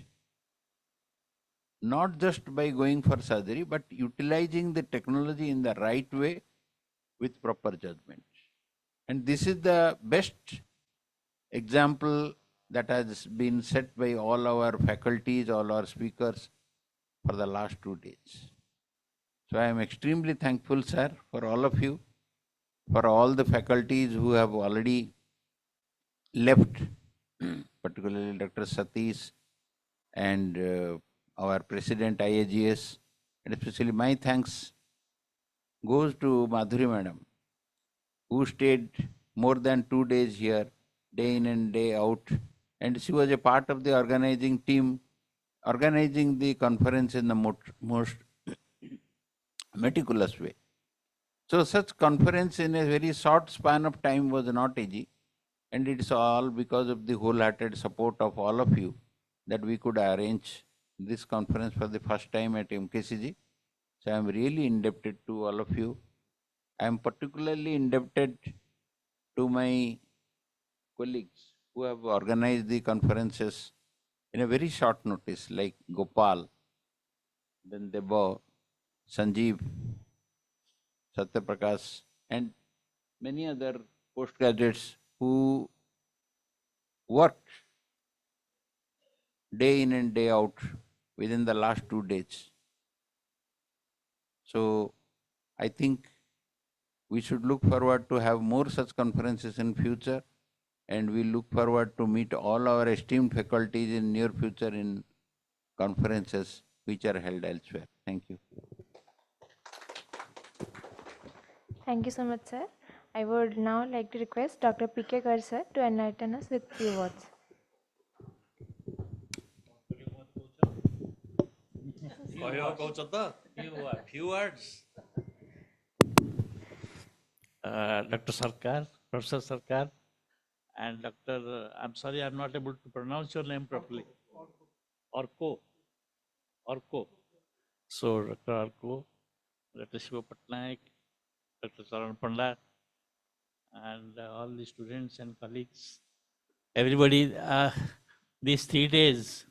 K: not just by going for surgery, but utilizing the technology in the right way with proper judgment. And this is the best example that has been set by all our faculties, all our speakers for the last 2 days. So I am extremely thankful, sir, for all of you, for all the faculties who have already left, particularly Dr. Satish and our President IAGS, and especially my thanks goes to Madhuri Madam, who stayed more than 2 days here, day in and day out, and she was a part of the organizing team, organizing the conference in the most meticulous way. So such conference in a very short span of time was not easy, and it's all because of the wholehearted support of all of you that we could arrange this conference for the first time at MKCG. So I am really indebted to all of you. I am particularly indebted to my colleagues who have organized the conferences in a very short notice, like Gopal, then Debo, Sanjeev, Satyaprakash, and many other postgraduates who worked day in and day out within the last 2 days. So I think we should look forward to have more such conferences in future, and we look forward to meet all our esteemed faculties in near future in conferences which are held elsewhere. Thank you.
J: Thank you so much, sir. I would now like to request Dr. P.K. Gar sir to enlighten us with few words.
L: Few words. Dr. Sarkar, Professor Sarkar, and Dr. I'm sorry, I'm not able to pronounce your name properly. Orko. So, Dr. Orko, Dr. Shiva Patnaik, Dr. Saran Panda, and all the students and colleagues, everybody, these 3 days,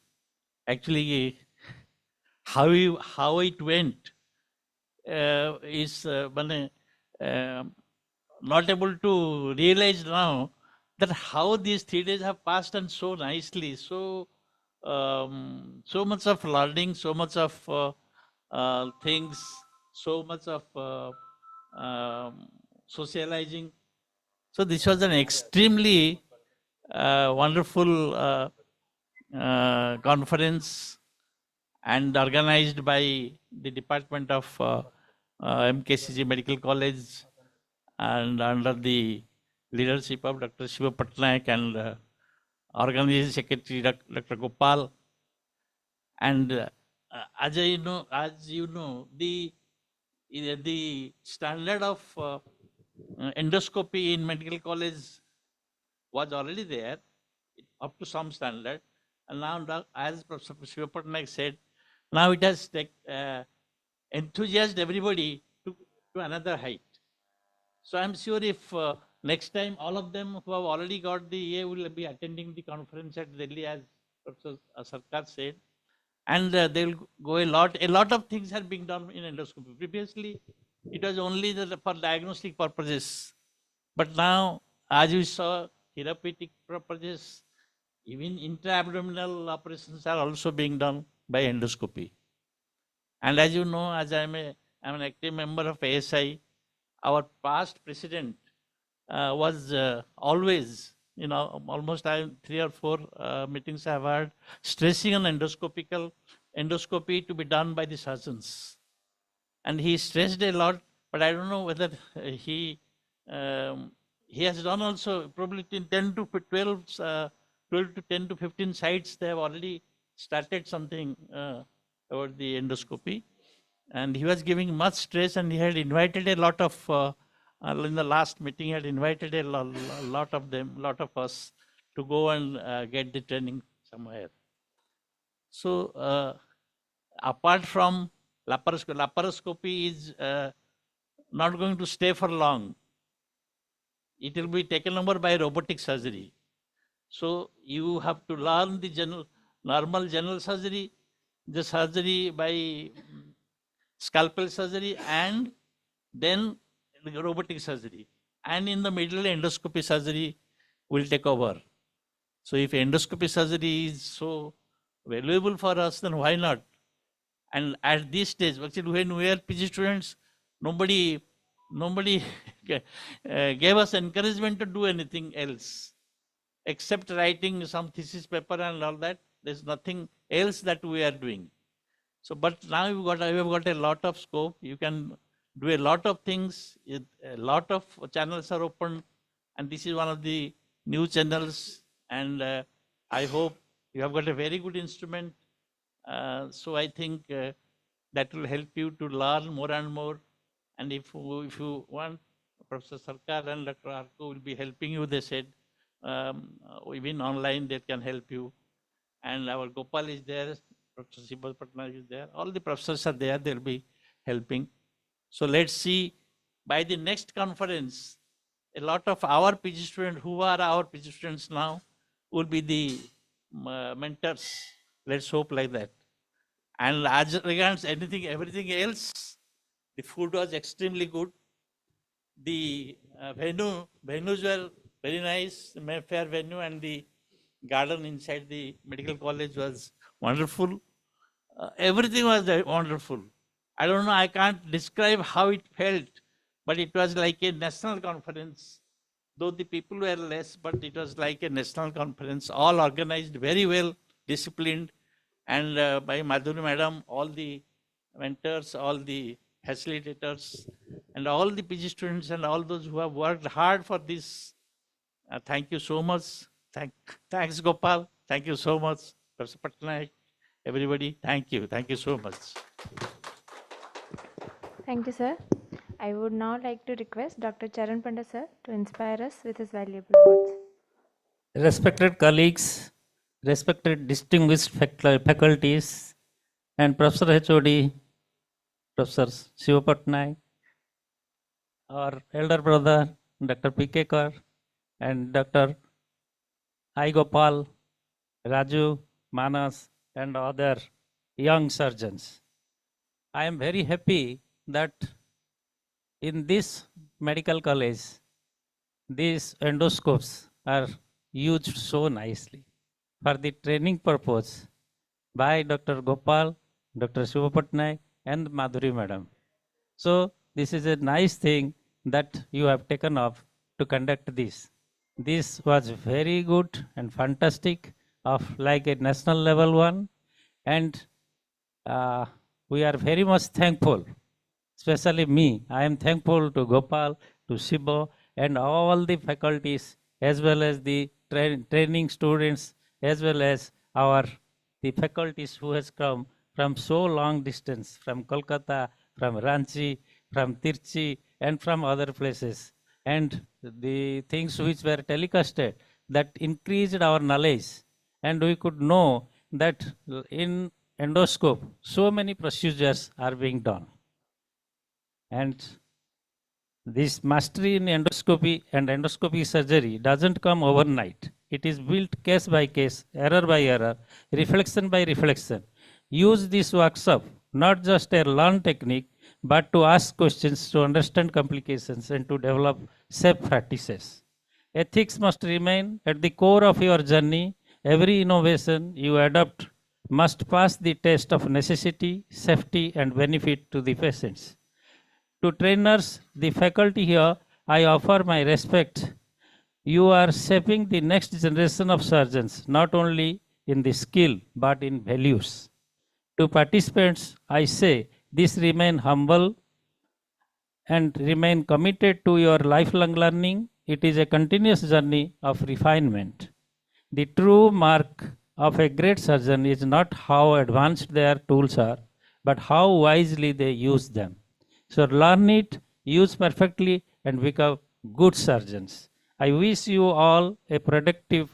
L: actually, how it went is not able to realize now that how these 3 days have passed and so nicely, so much of learning, so much of things, so much of socializing. So this was an extremely wonderful conference and organized by the Department of MKCG Medical College and under the leadership of Dr. Shiva Patnaik and Organizing Secretary Dr. Gopal. And as you know, the standard of endoscopy in medical college was already there up to some standard. And now, as Professor Shivapatnaik said, now it has enthusiased everybody to another height. So I'm sure if next time all of them who have already got the EA will be attending the conference at Delhi, as Professor Sarkar said, and they'll go a lot of things are being done in endoscopy. Previously, it was only for diagnostic purposes, but now, as you saw, therapeutic purposes, even intra-abdominal operations are also being done by endoscopy. And as you know, as I'm an active member of ASI, our past president was always, almost 3 or 4 meetings I've had, stressing on endoscopy to be done by the surgeons. And he stressed a lot, but I don't know whether he has done also probably in 10 to 12 to 10 to 15 sites, they have already started something about the endoscopy. And he was giving much stress, and he had invited a lot of, in the last meeting, he had invited a lot of us to go and get the training somewhere. So apart from laparoscopy is not going to stay for long. It will be taken over by robotic surgery. So you have to learn the normal general surgery, the surgery by scalpel surgery, and then the robotic surgery. And in the middle, endoscopy surgery will take over. So if endoscopy surgery is so valuable for us, then why not? And at this stage, actually, when we were PG students, nobody gave us encouragement to do anything else, except writing some thesis paper and all that. There's nothing else that we are doing. So, but now we have got a lot of scope. You can do a lot of things. A lot of channels are open, and this is one of the new channels. And I hope you have got a very good instrument. So I think that will help you to learn more and more. And if you want, Professor Sarkar and Dr. Arko will be helping you. They said even online they can help you. And our Gopal is there. Professor Sibal Patnaik is there. All the professors are there. They'll be helping. So let's see, by the next conference, a lot of our PG students, who are our PG students now, will be the mentors. Let's hope like that. And as regards everything else, the food was extremely good. The venues were very nice, the Mayfair venue and the garden inside the medical college was wonderful. Everything was wonderful. I don't know, I can't describe how it felt, but it was like a national conference. Though the people were less, but it was like a national conference, all organized very well, disciplined, and by Madhuri Madam, all the mentors, all the facilitators, and all the PG students and all those who have worked hard for this. Thank you so much. Thanks, Gopal. Thank you so much, Professor Patnaik. Everybody, thank you. Thank you so much.
J: Thank you, sir. I would now like to request Dr. Charan Panda, sir, to inspire us with his valuable words.
M: Respected colleagues, respected distinguished faculties, and Professor HOD, Professor Shivapatnaik, our elder brother, Dr. P.K. Kar, and Dr. I. Gopal, Raju, Manas, and other young surgeons. I am very happy that in this medical college, these endoscopes are used so nicely for the training purpose by Dr. Gopal, Dr. Shivapatnaik, and Madhuri Madam. So this is a nice thing that you have taken up to conduct this. This was very good and fantastic, of like a national level one, and we are very much thankful, especially me. I am thankful to Gopal, to Shibo, and all the faculties, as well as the training students, as well as the faculties who has come from so long distance, from Kolkata, from Ranchi, from Tirchi, and from other places. and the things which were telecasted that increased our knowledge, and we could know that in endoscope so many procedures are being done. And this mastery in endoscopy and endoscopy surgery doesn't come overnight. It is built case by case, error by error, reflection by reflection. Use this workshop not just a learn technique, but to ask questions, to understand complications, and to develop safe practices. Ethics must remain at the core of your journey. Every innovation you adopt must pass the test of necessity, safety, and benefit to the patients. To trainers, the faculty here, I offer my respect. You are shaping the next generation of surgeons, not only in the skill, but in values. To participants, I say, this remain humble and remain committed to your lifelong learning. It is a continuous journey of refinement. The true mark of a great surgeon is not how advanced their tools are, but how wisely they use them. So learn it, use perfectly, and become good surgeons. I wish you all a productive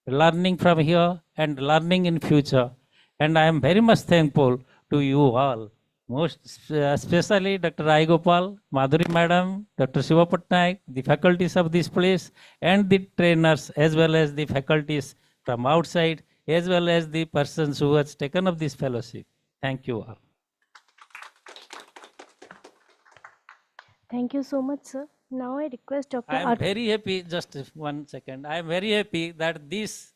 M: learning from here and learning in future. And I am very much thankful to you all. Most especially Dr. Rai Gopal, Madhuri Madam, Dr. Shiva Patnaik, the faculties of this place, and the trainers, as well as the faculties from outside, as well as the persons who has taken up this fellowship. Thank you all.
B: Thank you so much, sir. Now I request Dr.
M: I am very happy, just 1 second, I am very happy that this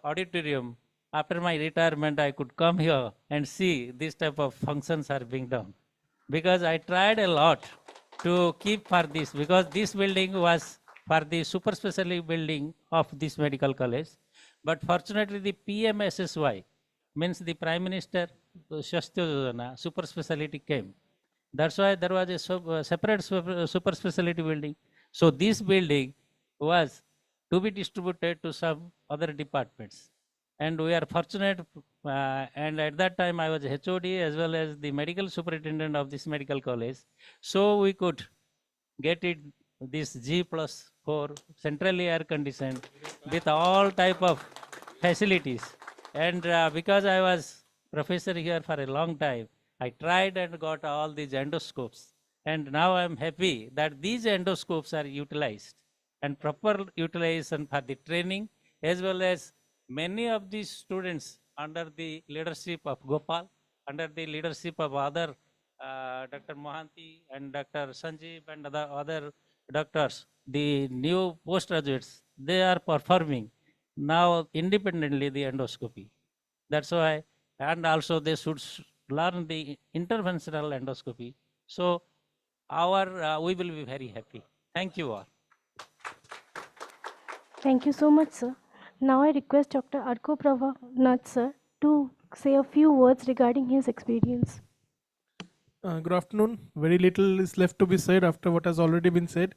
M: auditorium, after my retirement, I could come here and see this type of functions are being done. Because I tried a lot to keep for this, because this building was for the super specialty building of this medical college. But fortunately, the PMSSY, means the Prime Minister Swasthya Yojana, super specialty came. That's why there was a separate super specialty building. So this building was to be distributed to some other departments. And we are fortunate, and at that time I was HOD as well as the medical superintendent of this medical college. So we could get it this G+4 centrally air conditioned with all type of facilities. And because I was professor here for a long time, I tried and got all these endoscopes. And now I'm happy that these endoscopes are utilized and proper utilization for the training, as well as many of these students under the leadership of Gopal, under the leadership of other Dr. Mohanty and Dr. Sanjeev and other doctors, the new postgraduates, they are performing now independently the endoscopy. That's why, and also they should learn the interventional endoscopy. So we will be very happy. Thank you all.
B: Thank you so much, sir. Now I request Dr. Arko Prabhanath, sir, to say a few words regarding his experience.
F: Good afternoon. Very little is left to be said after what has already been said.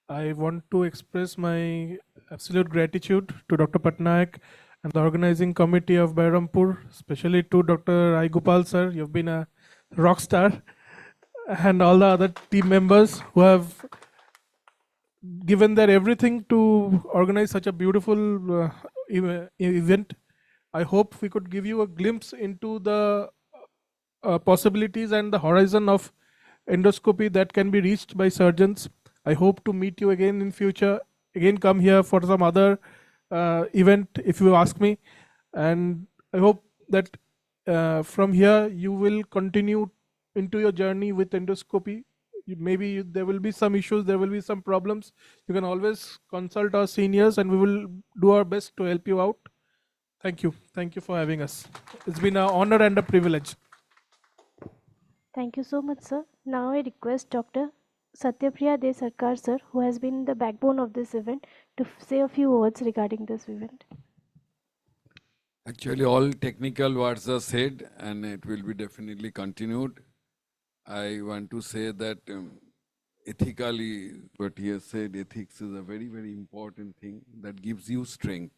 F: I want to express my absolute gratitude to Dr. Patnaik and the organizing committee of Baharampur, especially to Dr. Rai Gopal sir. You've been a rock star, and all the other team members who have given their everything to organize such a beautiful event. I hope we could give you a glimpse into the possibilities and the horizon of endoscopy that can be reached by surgeons. I hope to meet you again in future. Again, come here for some other event if you ask me. And I hope that from here you will continue into your journey with endoscopy. Maybe there will be some issues, there will be some problems. You can always consult our seniors and we will do our best to help you out. Thank you. Thank you for having us. It's been an honor and a privilege.
B: Thank you so much, sir. Now I request Dr. Satyapriya De Sarkar, sir, who has been the backbone of this event, to say a few words regarding this event.
A: Actually, all technical words are said and it will be definitely continued. I want to say that ethically, what he has said, ethics is a very, very important thing that gives you strength.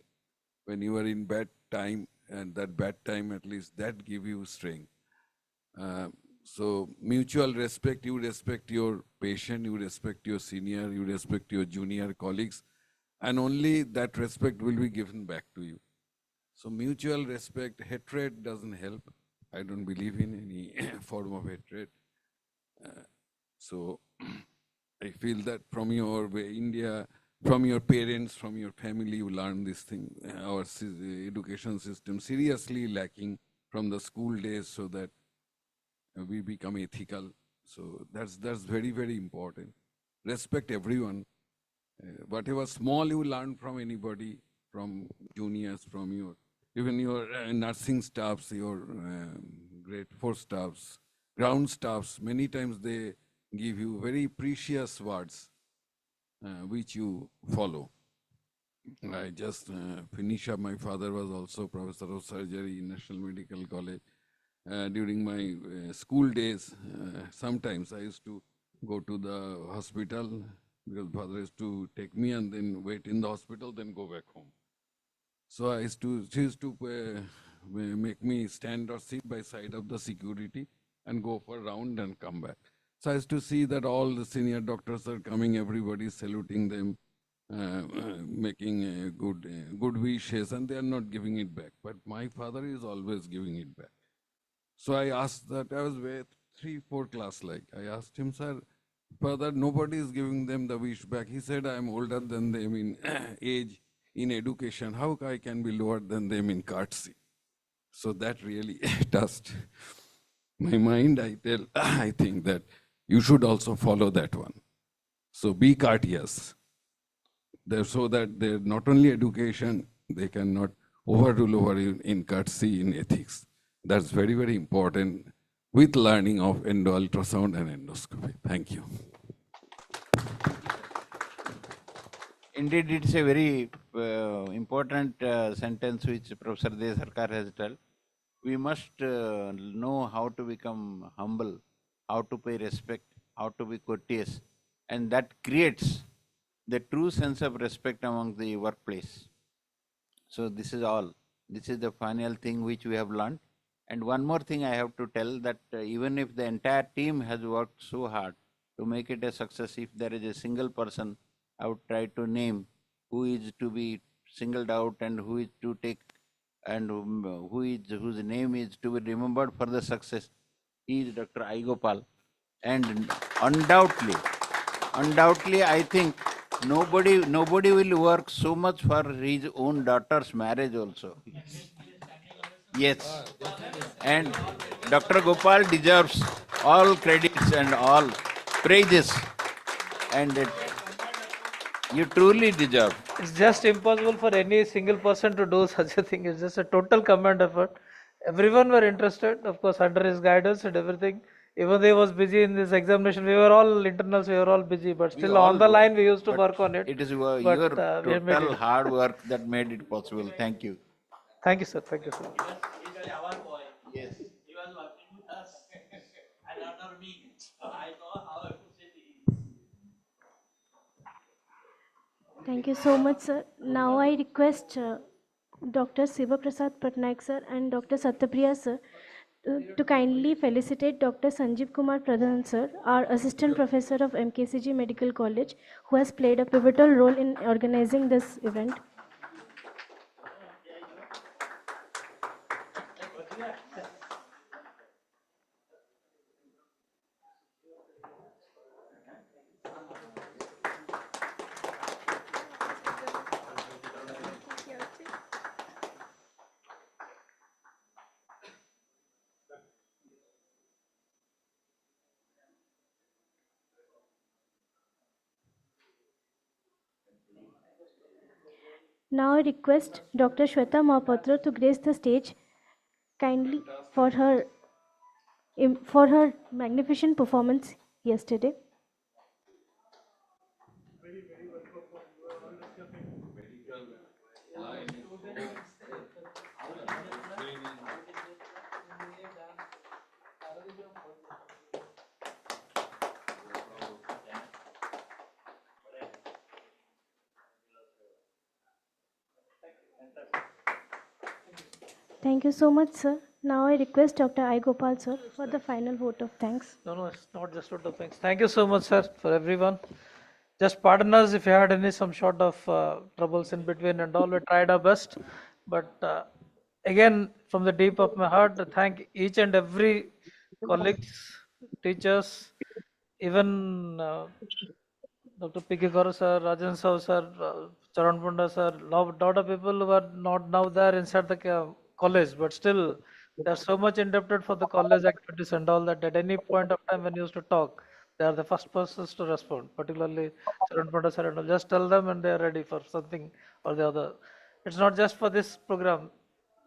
A: When you are in bad time, and that bad time at least, that gives you strength. So mutual respect, you respect your patient, you respect your senior, you respect your junior colleagues, and only that respect will be given back to you. So mutual respect, hatred doesn't help. I don't believe in any form of hatred. So I feel that from your India, from your parents, from your family, you learn this thing. Our education system seriously lacking from the school days, so that we become ethical. So that's very, very important. Respect everyone. Whatever small you learn from anybody, from juniors, from your, even your nursing staffs, your grade 4 staffs, ground staffs, many times they give you very precious words which you follow. I just finish up. My father was also professor of surgery in National Medical College. During my school days, sometimes I used to go to the hospital because father used to take me and then wait in the hospital, then go back home. So she used to make me stand or sit by side of the security and go for a round and come back. So I used to see that all the senior doctors are coming, everybody is saluting them, making good wishes, and they are not giving it back. But my father is always giving it back. So I asked that, I was with 3-4 class like. I asked him, sir, father, nobody is giving them the wish back. He said, I am older than them in age, in education. How I can be lower than them in courtesy? So that really touched my mind. I think that you should also follow that one. So be courteous. So that they're not only education, they cannot overrule over in courtesy, in ethics. That's very, very important with learning of ultrasound and endoscopy. Thank you.
K: Indeed, it's a very important sentence which Professor De Sarkar has told. We must know how to become humble, how to pay respect, how to be courteous, and that creates the true sense of respect among the workplace. So this is all. This is the final thing which we have learned. And one more thing I have to tell, that even if the entire team has worked so hard to make it a success, if there is a single person, I would try to name who is to be singled out and who is to take, and whose name is to be remembered for the success. He is Dr. I. Gopal. And undoubtedly, I think nobody will work so much for his own daughter's marriage also. Yes. And Dr. Gopal deserves all credits and all praises. And you truly deserve.
N: It's just impossible for any single person to do such a thing. It's just a total combined effort. Everyone were interested, of course, under his guidance and everything. Even though he was busy in this examination, we were all internals, we were all busy, but still on the line we used to work on it.
K: It is
N: But,
K: your
N: we have made
K: total
N: it.
K: hard work that made it possible. Thank you.
N: Thank you, sir. Thank you, sir.
K: Yes.
L: He was working with us and under me. So I know how efficient he is.
B: Thank you so much, sir. Now I request Dr. Siva Prasad Patnaik, sir, and Dr. Satyapriya, sir, to kindly felicitate Dr. Sanjeev Kumar Pradhan, sir, our Assistant Professor of MKCG Medical College, who has played a pivotal role in organizing this event. Now I request Dr. Shweta Mahapatra to grace the stage kindly for her magnificent performance yesterday. Thank you so much, sir. Now I request Dr. I. Gopal sir for the final vote of thanks.
N: No, it's not just lot of thanks. Thank you so much, sir, for everyone. Just pardon us if you had any some sort of troubles in between and all. We tried our best, but again, from the deep of my heart, to thank each and every colleagues, teachers, even Dr. P.K. Garu sir, Rajan Sahu sir, Charan Punda sir, lot of people who are not now there inside the college, but still they are so much indebted for the college activities and all that at any point of time when you used to talk, they are the first persons to respond, particularly Charan Punda sir and all. Just tell them and they are ready for something or the other. It's not just for this program.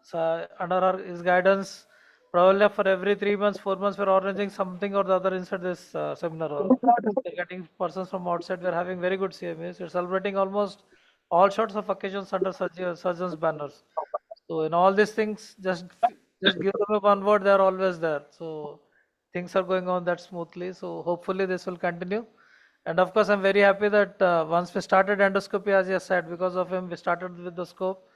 N: So under his guidance, probably for every 3 months, 4 months, we're organizing something or the other inside this seminar hall. We're getting persons from outside. We're having very good CMAs. We're celebrating almost all sorts of occasions under surgeons' banners. So in all these things, just give them a one word. They're always there. So things are going on that smoothly. So hopefully this will continue. And of course, I'm very happy that once we started endoscopy, as you said, because of him, we started with the scope.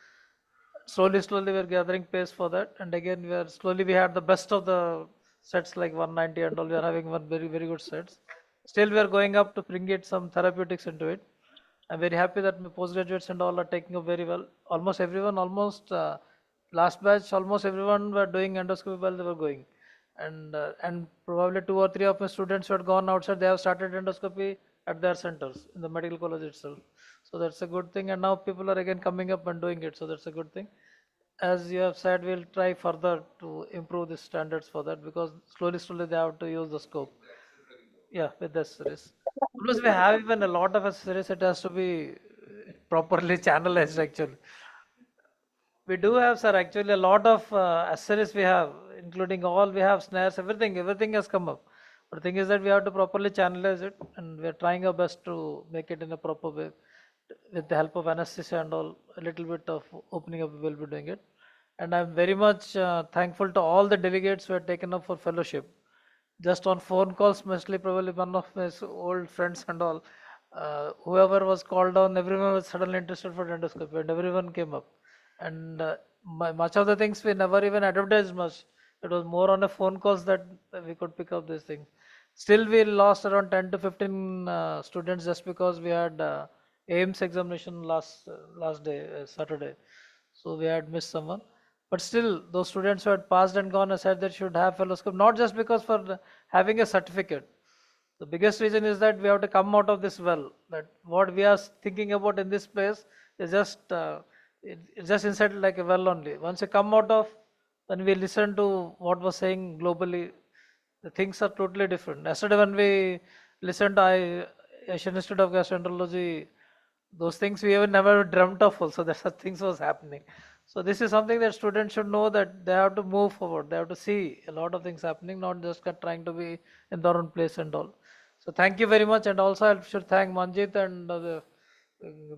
N: Slowly we're gathering pace for that, and again we had the best of the sets like 190 and all. We are having one very good sets. Still we are going up to bring it some therapeutics into it. I'm very happy that my postgraduates and all are taking up very well. Almost everyone, last batch, almost everyone were doing endoscopy while they were going, and probably 2 or 3 of my students who had gone outside, they have started endoscopy at their centers in the medical college itself. So that's a good thing, and now people are again coming up and doing it. So that's a good thing. As you have said, we'll try further to improve the standards for that, because slowly they have to use the scope. Yeah, with the series. Plus, we have even a lot of accessories. It has to be properly channelized actually. We do have, sir, actually a lot of accessories we have, including all we have snares, everything has come up. But the thing is that we have to properly channelize it, and we are trying our best to make it in a proper way with the help of anesthesia and all. A little bit of opening up, we will be doing it. And I'm very much thankful to all the delegates who have taken up for fellowship. Just on phone calls, mostly probably one of my old friends and all, whoever was called on, everyone was suddenly interested for endoscopy, and everyone came up. And much of the things we never even advertised much. It was more on a phone calls that we could pick up these things. Still, we lost around 10 to 15 students just because we had AIMS examination last day, Saturday. So we had missed someone. But still, those students who had passed and gone said they should have fellowship, not just because for having a certificate. The biggest reason is that we have to come out of this well. That what we are thinking about in this place is just it's just inside like a well only. Once you come out of, when we listen to what was saying globally, the things are totally different. Yesterday when we listened to Asian Institute of Gastroenterology, those things we even never dreamt of also, that such things was happening. So this is something that students should know, that they have to move forward. They have to see a lot of things happening, not just trying to be in their own place and all. So thank you very much. And also I should thank Manjit and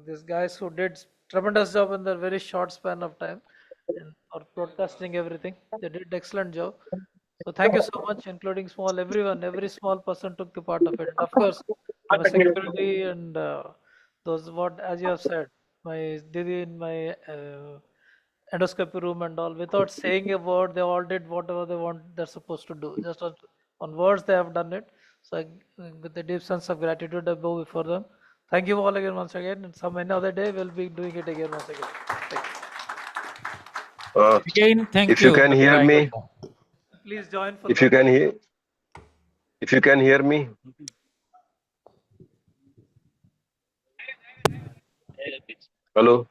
N: these guys who did tremendous job in their very short span of time and for broadcasting everything. They did excellent job. So thank you so much, including everyone, every small person took the part of it. And of course, my security and those what, as you have said, my Didi in my endoscopy room and all, without saying a word, they all did whatever they're supposed to do. Just on words, they have done it. So with a deep sense of gratitude, I bow before them. Thank you all again once again. And some another day, we'll be doing it again once again. Thank you.
M: Again, thank
I: If you
M: you,
I: can
M: Dr.
I: hear
M: I.
I: me,
M: Gopal.
N: Please join for
I: if you can hear, if you can hear me, hello.